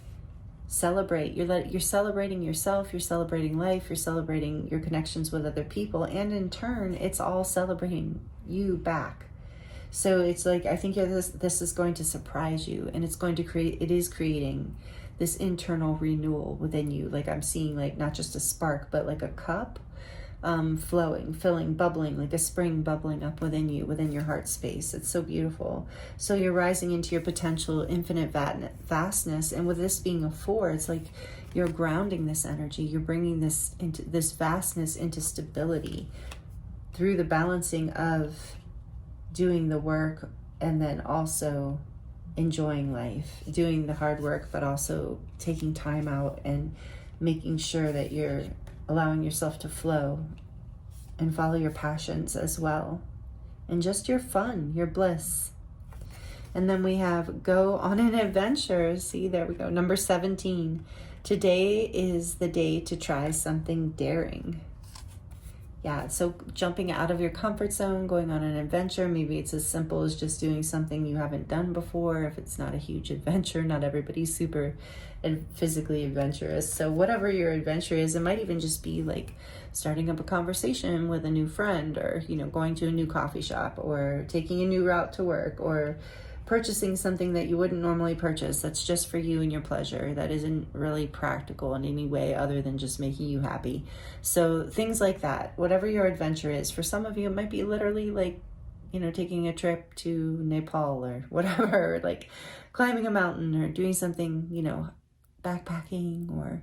celebrate. You're celebrating yourself, you're celebrating life, you're celebrating your connections with other people, and in turn, it's all celebrating you back. So it's like, I think this is going to surprise you, and it is creating this internal renewal within you. Like I'm seeing like not just a spark, but like a cup flowing, filling, bubbling, like a spring bubbling up within you, within your heart space. It's so beautiful. So you're rising into your potential infinite vastness. And with this being a 4, it's like you're grounding this energy. You're bringing this into this vastness into stability through the balancing of doing the work and then also enjoying life, doing the hard work, but also taking time out and making sure that you're allowing yourself to flow and follow your passions as well. And just your fun, your bliss. And then we have go on an adventure. See, there we go. Number 17. Today is the day to try something daring. Yeah, so jumping out of your comfort zone, going on an adventure. Maybe it's as simple as just doing something you haven't done before. If it's not a huge adventure, not everybody's super physically adventurous. So whatever your adventure is, it might even just be like starting up a conversation with a new friend, or, going to a new coffee shop, or taking a new route to work, or purchasing something that you wouldn't normally purchase that's just for you and your pleasure, that isn't really practical in any way other than just making you happy. So things like that, whatever your adventure is. For some of you, it might be literally like, taking a trip to Nepal or whatever, like climbing a mountain or doing something, backpacking, or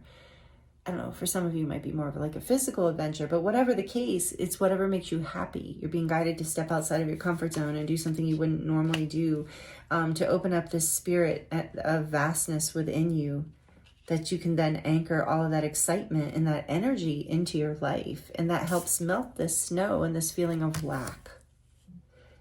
I don't know, for some of you it might be more of like a physical adventure, but whatever the case, it's whatever makes you happy. You're being guided to step outside of your comfort zone and do something you wouldn't normally do, to open up this spirit of vastness within you, that you can then anchor all of that excitement and that energy into your life. And that helps melt this snow and this feeling of lack.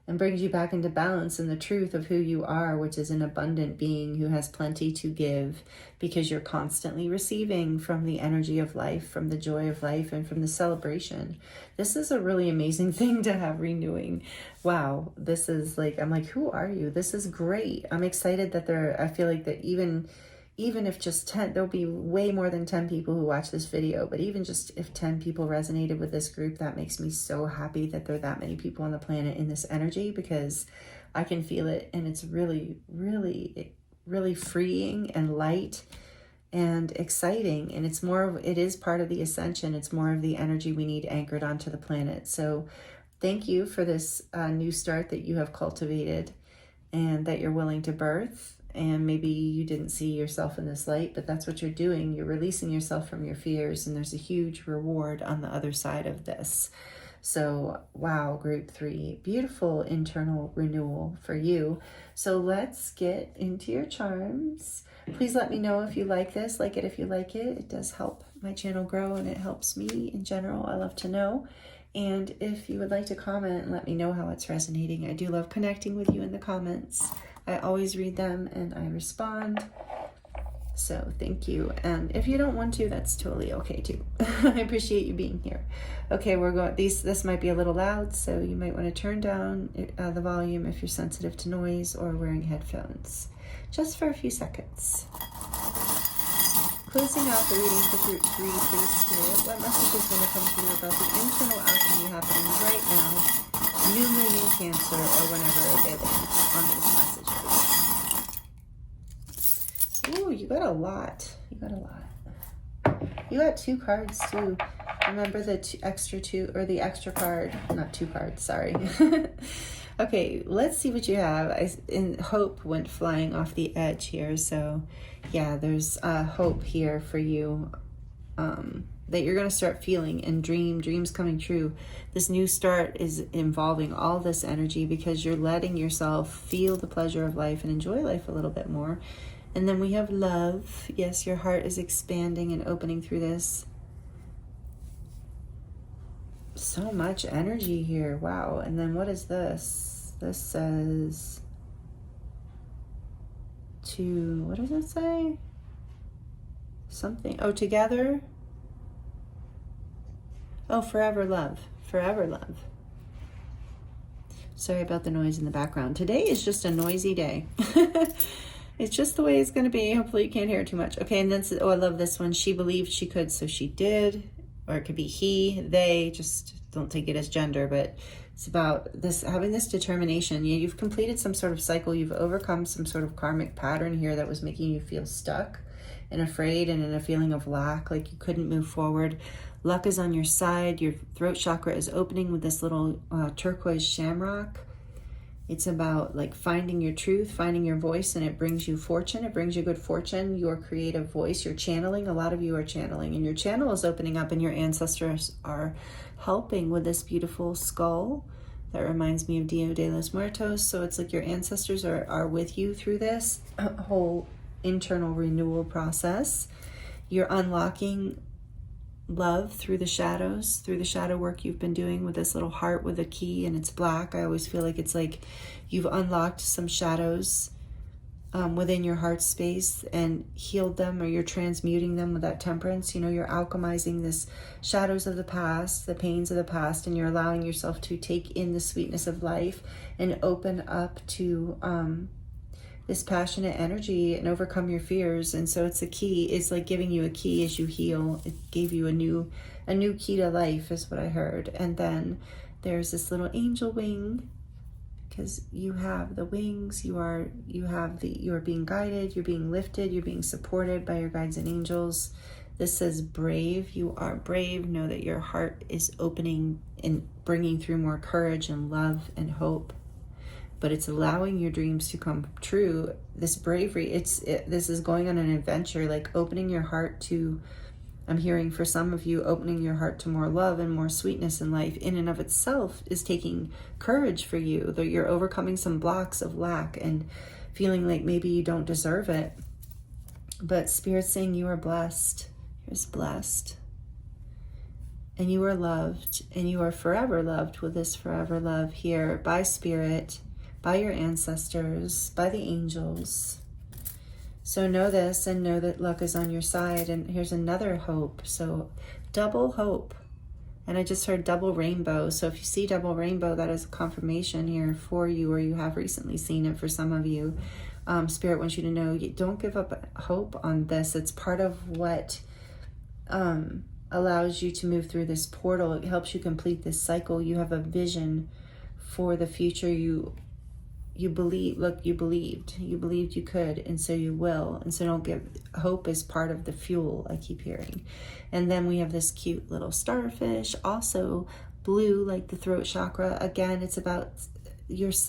and brings you back into balance in the truth of who you are, which is an abundant being who has plenty to give, because you're constantly receiving from the energy of life, from the joy of life, and from the celebration. This is a really amazing thing to have renewing. Wow, this is like, I'm like, who are you? This is great. I'm excited that I feel like that even if just 10, there'll be way more than 10 people who watch this video, but even just if 10 people resonated with this group, that makes me so happy that there are that many people on the planet in this energy, because I can feel it, and it's really, really, really freeing and light and exciting. And it is part of the ascension. It's more of the energy we need anchored onto the planet. So thank you for this new start that you have cultivated and that you're willing to birth. And maybe you didn't see yourself in this light, but that's what you're doing. You're releasing yourself from your fears, and there's a huge reward on the other side of this. So, wow, group 3, beautiful internal renewal for you. So let's get into your charms. Please let me know if you like this. Like it if you like it. It does help my channel grow, and it helps me in general. I love to know. And if you would like to comment and let me know how it's resonating, I do love connecting with you in the comments. I always read them and I respond. So thank you. And if you don't want to, that's totally okay too. I appreciate you being here. Okay, we're going, this might be a little loud, so you might want to turn down the volume if you're sensitive to noise or wearing headphones, just for a few seconds. Closing out the reading for group 3, please Spirit, what message is going to come through about the internal alchemy happening right now, new moon in Cancer, or whenever they land on these messages? Ooh, you got a lot. You got a lot. You got 2 cards too. Remember the extra card, not 2 cards, sorry. Okay, let's see what you have. Hope went flying off the edge here, so yeah, there's hope here for you, that you're going to start feeling and dreams coming true. This new start is involving all this energy because you're letting yourself feel the pleasure of life and enjoy life a little bit more. And then we have love. Yes, your heart is expanding and opening through this. So much energy here. Wow. And then what is this? This says what does it say? Something. Oh, together. Oh, forever love. Forever love. Sorry about the noise in the background. Today is just a noisy day. It's just the way it's going to be. Hopefully you can't hear it too much. Okay, and then, oh, I love this one. She believed she could, so she did. Or it could be he, they, just don't take it as gender, but it's about this, having this determination. You've completed some sort of cycle. You've overcome some sort of karmic pattern here that was making you feel stuck and afraid and in a feeling of lack, like you couldn't move forward. Luck is on your side. Your throat chakra is opening with this little turquoise shamrock. It's about like finding your truth, finding your voice, and it brings you fortune. It brings you good fortune, your creative voice. You're channeling. A lot of you are channeling, and your channel is opening up, and your ancestors are helping with this beautiful skull. That reminds me of Dia de los Muertos. So it's like your ancestors are with you through this whole internal renewal process. You're unlocking love through the shadows, through the shadow work you've been doing with this little heart with a key, and it's black. I always feel like it's like you've unlocked some shadows within your heart space and healed them, or you're transmuting them with that temperance. You know, you're alchemizing this shadows of the past, the pains of the past, and you're allowing yourself to take in the sweetness of life and open up to this passionate energy and overcome your fears. And so it's a key. It's like giving you a key as you heal. It gave you a new key to life is what I heard. And then there's this little angel wing, because you have the wings, you are being guided, you're being lifted, you're being supported by your guides and angels. This says brave. You are brave. Know that your heart is opening and bringing through more courage and love and hope. But it's allowing your dreams to come true. This bravery, this is going on an adventure, like opening your heart to, I'm hearing for some of you, opening your heart to more love and more sweetness in life in and of itself is taking courage for you. Though you're overcoming some blocks of lack and feeling like maybe you don't deserve it. But Spirit's saying you are blessed. You're blessed. And you are loved, and you are forever loved with this forever love here by Spirit, by your ancestors, by the angels. So know this, and know that luck is on your side. And here's another hope. So double hope. And I just heard double rainbow. So if you see double rainbow, that is a confirmation here for you, or you have recently seen it for some of you. Spirit wants you to know, don't give up hope on this. It's part of what allows you to move through this portal. It helps you complete this cycle. You have a vision for the future. You believe, look, you believed you could, and so you will. And so don't give, hope is part of the fuel, I keep hearing. And then we have this cute little starfish, also blue, like the throat chakra. Again, it's about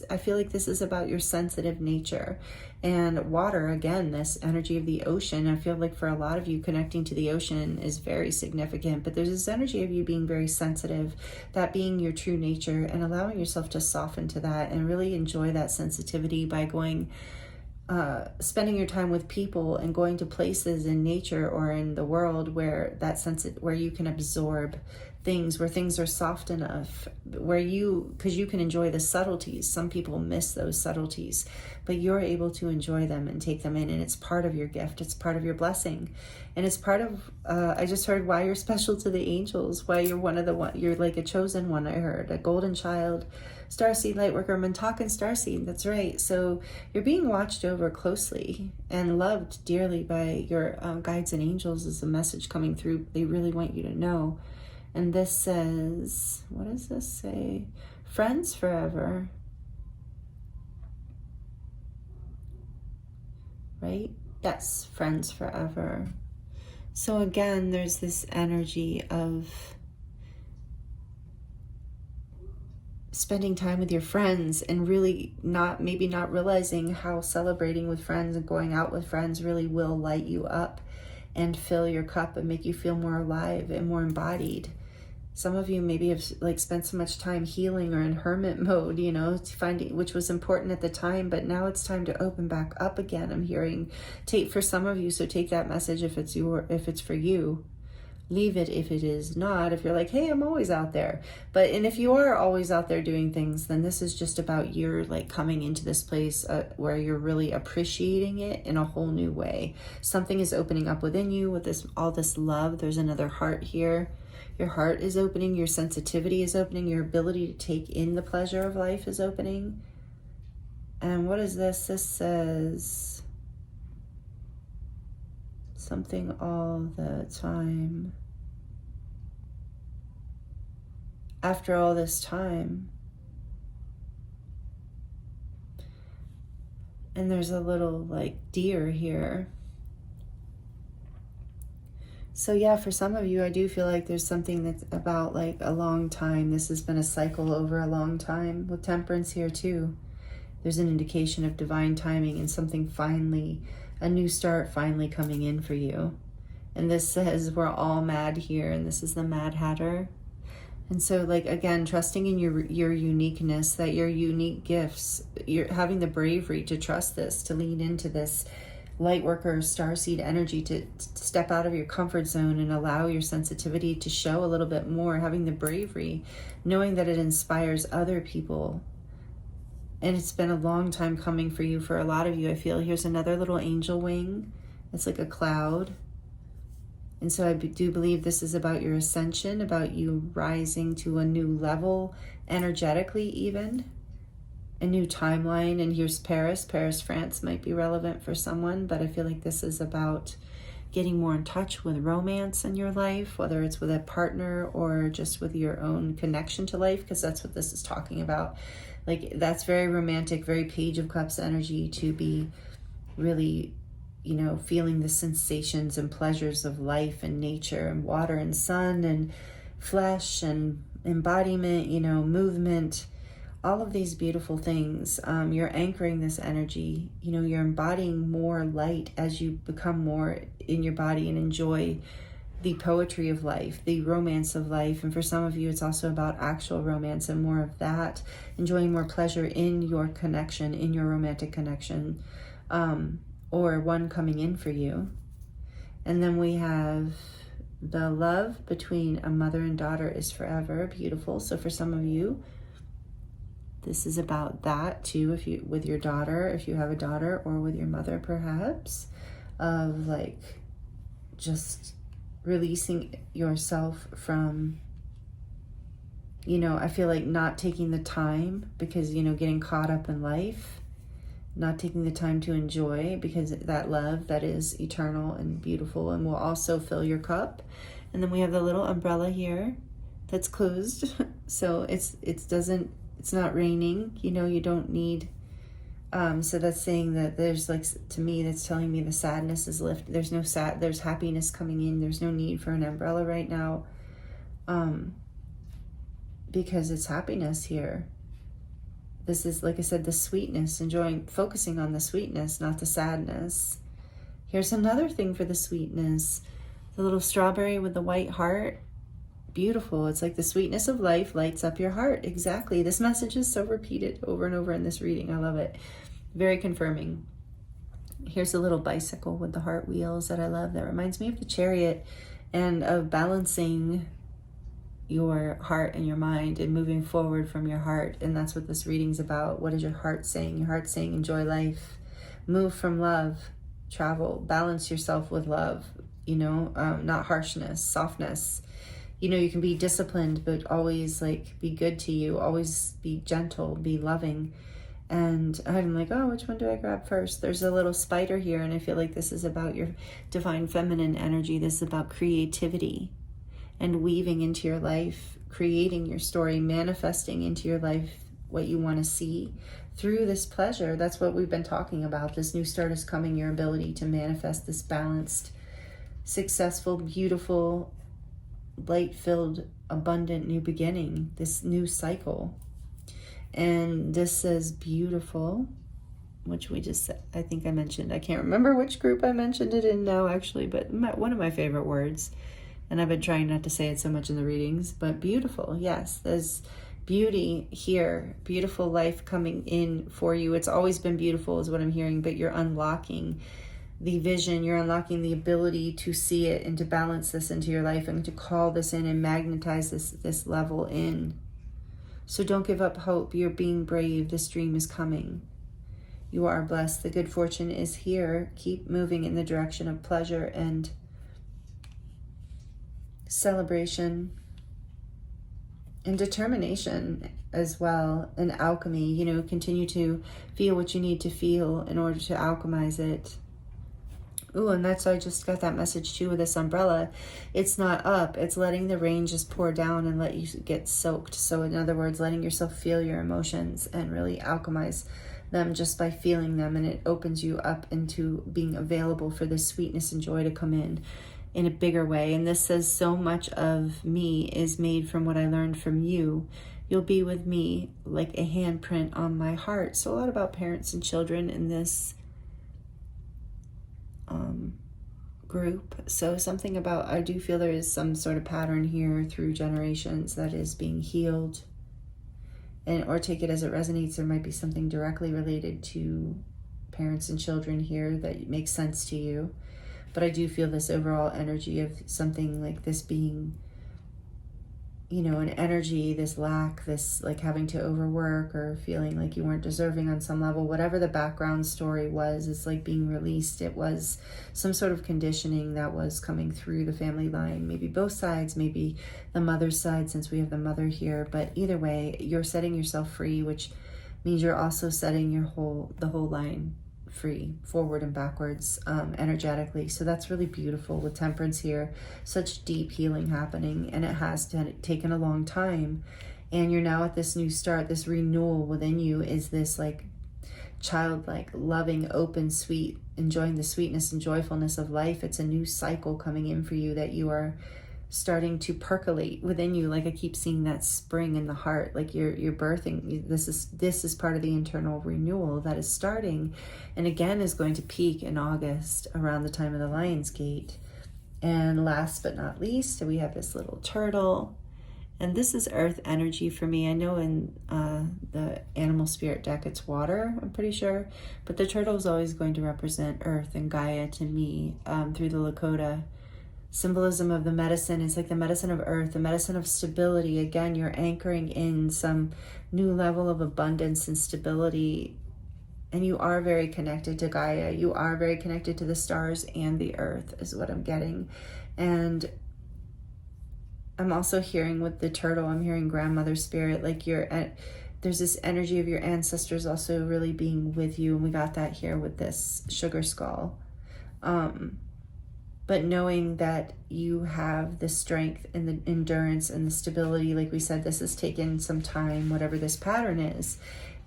I feel like this is about your sensitive nature. And water, again, this energy of the ocean. I feel like for a lot of you, connecting to the ocean is very significant, but there's this energy of you being very sensitive, that being your true nature, and allowing yourself to soften to that and really enjoy that sensitivity by going, spending your time with people and going to places in nature or in the world where where you can absorb things, where things are soft enough, where because you can enjoy the subtleties. Some people miss those subtleties, but you're able to enjoy them and take them in, and it's part of your gift, it's part of your blessing, and it's part of, I just heard why you're special to the angels, why you're you're like a chosen one. I heard a golden child, starseed, lightworker. I'm talking starseed, that's right. So you're being watched over closely and loved dearly by your guides and angels, is the message coming through. They really want you to know. And this says, what does this say? Friends forever. Right? Yes, friends forever. So again, there's this energy of spending time with your friends and really maybe not realizing how celebrating with friends and going out with friends really will light you up and fill your cup and make you feel more alive and more embodied. Some of you maybe have spent so much time healing or in hermit mode, which was important at the time, but now it's time to open back up again. I'm hearing for some of you, so take that message if it's for you. Leave it if it is not. If you're like, hey, I'm always out there. And if you are always out there doing things, then this is just about you're coming into this place where you're really appreciating it in a whole new way. Something is opening up within you with all this love. There's another heart here. Your heart is opening, your sensitivity is opening, your ability to take in the pleasure of life is opening. And what is this? This says something all the time. After all this time. And there's a little deer here. So yeah, for some of you, I do feel like there's something that's about a long time. This has been a cycle over a long time. With temperance here too. There's an indication of divine timing and something finally, a new start finally coming in for you. And this says we're all mad here, and this is the Mad Hatter. And so again, trusting in your uniqueness, that your unique gifts, you're having the bravery to trust this, to lean into this Lightworker, starseed energy, to step out of your comfort zone and allow your sensitivity to show a little bit more, having the bravery, knowing that it inspires other people. And it's been a long time coming for you. For a lot of you, I feel here's another little angel wing. It's like a cloud. And so I do believe this is about your ascension, about you rising to a new level, energetically even. A new timeline. And here's Paris, France might be relevant for someone, but I feel like this is about getting more in touch with romance in your life, whether it's with a partner or just with your own connection to life, because that's what this is talking about. That's very romantic, very Page of Cups energy, to be really, feeling the sensations and pleasures of life and nature and water and sun and flesh and embodiment, movement. All of these beautiful things, you're anchoring this energy, you're embodying more light as you become more in your body and enjoy the poetry of life, the romance of life. And for some of you, it's also about actual romance and more of that, enjoying more pleasure in your connection, in your romantic connection, or one coming in for you. And then we have the love between a mother and daughter is forever. Beautiful. So for some of you, this is about that too, if you, with your daughter, if you have a daughter, or with your mother perhaps, of like just releasing yourself from, you know, I feel like not taking the time because, you know, getting caught up in life, not taking the time to enjoy, because that love that is eternal and beautiful and will also fill your cup. And then we have the little umbrella here that's closed. So it's not raining, you know, you don't need, so that's saying that there's like, to me, that's telling me the sadness is lifted. There's happiness coming in. There's no need for an umbrella right now, because it's happiness here. This is, like I said, the sweetness, focusing on the sweetness, not the sadness. Here's another thing for the sweetness. The little strawberry with the white heart. Beautiful. It's like the sweetness of life lights up your heart. Exactly. This message is so repeated over and over in this reading. I love it. Very confirming. Here's a little bicycle with the heart wheels that I love. That reminds me of the Chariot and of balancing your heart and your mind and moving forward from your heart. And that's what this reading's about. What is your heart saying? Your heart's saying enjoy life, move from love, travel, balance yourself with love, you know, not harshness, softness. You know, you can be disciplined, but always like be good to you, always be gentle, be loving. And I'm like, oh, which one do I grab first? There's a little spider here, and I feel like this is about your divine feminine energy. This is about creativity and weaving into your life, creating your story, manifesting into your life what you want to see through this pleasure. That's what we've been talking about. This new start is coming, your ability to manifest this balanced, successful, beautiful, light-filled, abundant new beginning, this new cycle. And this says beautiful, which we just, I think I mentioned, I can't remember which group I mentioned it in now actually, but one of my favorite words. And I've been trying not to say it so much in the readings, but beautiful. Yes, there's beauty here, beautiful life coming in for you. It's always been beautiful is what I'm hearing, but you're unlocking the vision, you're unlocking the ability to see it and to balance this into your life and to call this in and magnetize this level in. So don't give up hope. You're being brave. This dream is coming. You are blessed. The good fortune is here. Keep moving in the direction of pleasure and celebration and determination as well, and alchemy. You know, continue to feel what you need to feel in order to alchemize it. Ooh, and that's, I just got that message too with this umbrella. It's not up, it's letting the rain just pour down and let you get soaked. So in other words, letting yourself feel your emotions and really alchemize them just by feeling them. And it opens you up into being available for this sweetness and joy to come in a bigger way. And this says, so much of me is made from what I learned from you. You'll be with me like a handprint on my heart. So a lot about parents and children in this group. So something about, I do feel there is some sort of pattern here through generations that is being healed, and or take it as it resonates. There might be something directly related to parents and children here that makes sense to you. But I do feel this overall energy of something like this being, you know, an energy, this lack, this like having to overwork or feeling like you weren't deserving on some level. Whatever the background story was, it's like being released. It was some sort of conditioning that was coming through the family line, maybe both sides, maybe the mother's side, since we have the mother here. But either way, you're setting yourself free, which means you're also setting the whole line free, forward and backwards, energetically. So that's really beautiful with temperance here. Such deep healing happening, and it has taken a long time. And you're now at this new start. This renewal within you is this like childlike, loving, open, sweet, enjoying the sweetness and joyfulness of life. It's a new cycle coming in for you that you are starting to percolate within you. Like I keep seeing that spring in the heart, like you're birthing. This is part of the internal renewal that is starting, and again is going to peak in August around the time of the Lion's Gate. And last but not least, we have this little turtle, and this is earth energy for me. I know in the animal spirit deck it's water, I'm pretty sure, but the turtle is always going to represent earth and Gaia to me through the Lakota symbolism of the medicine is like the medicine of earth, the medicine of stability. Again, you're anchoring in some new level of abundance and stability. And you are very connected to Gaia. You are very connected to the stars and the earth is what I'm getting. And I'm also hearing with the turtle, I'm hearing grandmother spirit, like there's this energy of your ancestors also really being with you. And we got that here with this sugar skull. But knowing that you have the strength and the endurance and the stability, like we said, this has taken some time, whatever this pattern is.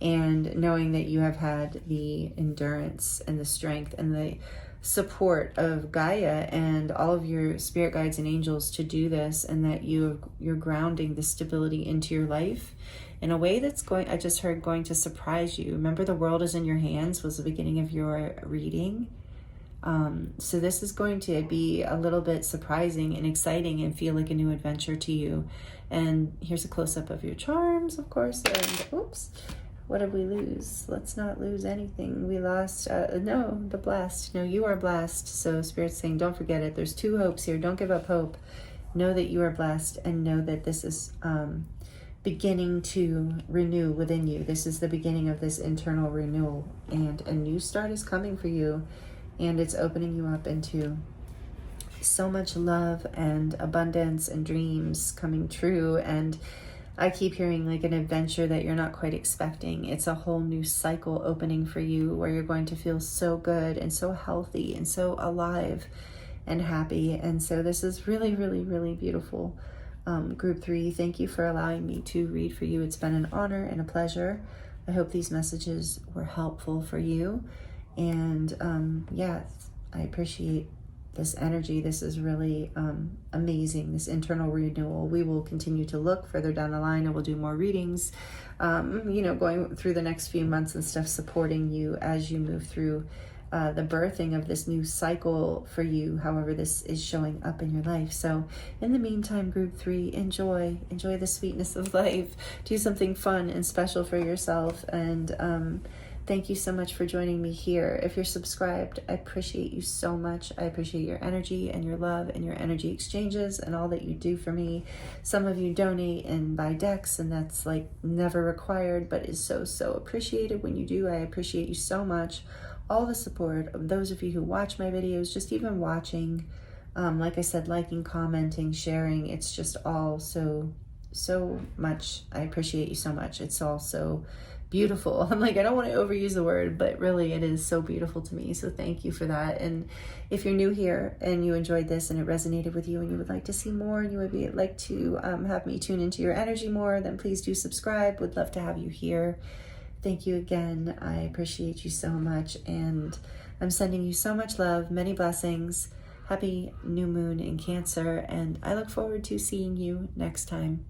And knowing that you have had the endurance and the strength and the support of Gaia and all of your spirit guides and angels to do this, and that you're grounding the stability into your life in a way that's I just heard going to surprise you. Remember, the world is in your hands was the beginning of your reading. So this is going to be a little bit surprising and exciting and feel like a new adventure to you. And here's a close-up of your charms, of course. And oops, what did we lose? Let's not lose anything. We lost, no, the blessed. No, you are blessed. So Spirit's saying, don't forget it. There's 2 hopes here. Don't give up hope. Know that you are blessed, and know that this is beginning to renew within you. This is the beginning of this internal renewal, and a new start is coming for you. And it's opening you up into so much love and abundance and dreams coming true. And I keep hearing like an adventure that you're not quite expecting. It's a whole new cycle opening for you where you're going to feel so good and so healthy and so alive and happy. And so this is really, really, really beautiful. Group 3, thank you for allowing me to read for you. It's been an honor and a pleasure. I hope these messages were helpful for you. And yeah, I appreciate this energy. This is really amazing, this internal renewal. We will continue to look further down the line, and we'll do more readings, going through the next few months and stuff, supporting you as you move through the birthing of this new cycle for you, however this is showing up in your life. So in the meantime, group 3, enjoy the sweetness of life. Do something fun and special for yourself. And thank you so much for joining me here. If you're subscribed, I appreciate you so much. I appreciate your energy and your love and your energy exchanges and all that you do for me. Some of you donate and buy decks, and that's like never required, but is so, so appreciated when you do. I appreciate you so much. All the support of those of you who watch my videos, just even watching, like I said, liking, commenting, sharing. It's just all so much. I appreciate you so much. It's all so beautiful. I'm like, I don't want to overuse the word, but really it is so beautiful to me. So thank you for that. And if you're new here and you enjoyed this and it resonated with you and you would like to see more and you would like to have me tune into your energy more, then please do subscribe. Would love to have you here. Thank you again. I appreciate you so much. And I'm sending you so much love, many blessings. Happy new moon in Cancer. And I look forward to seeing you next time.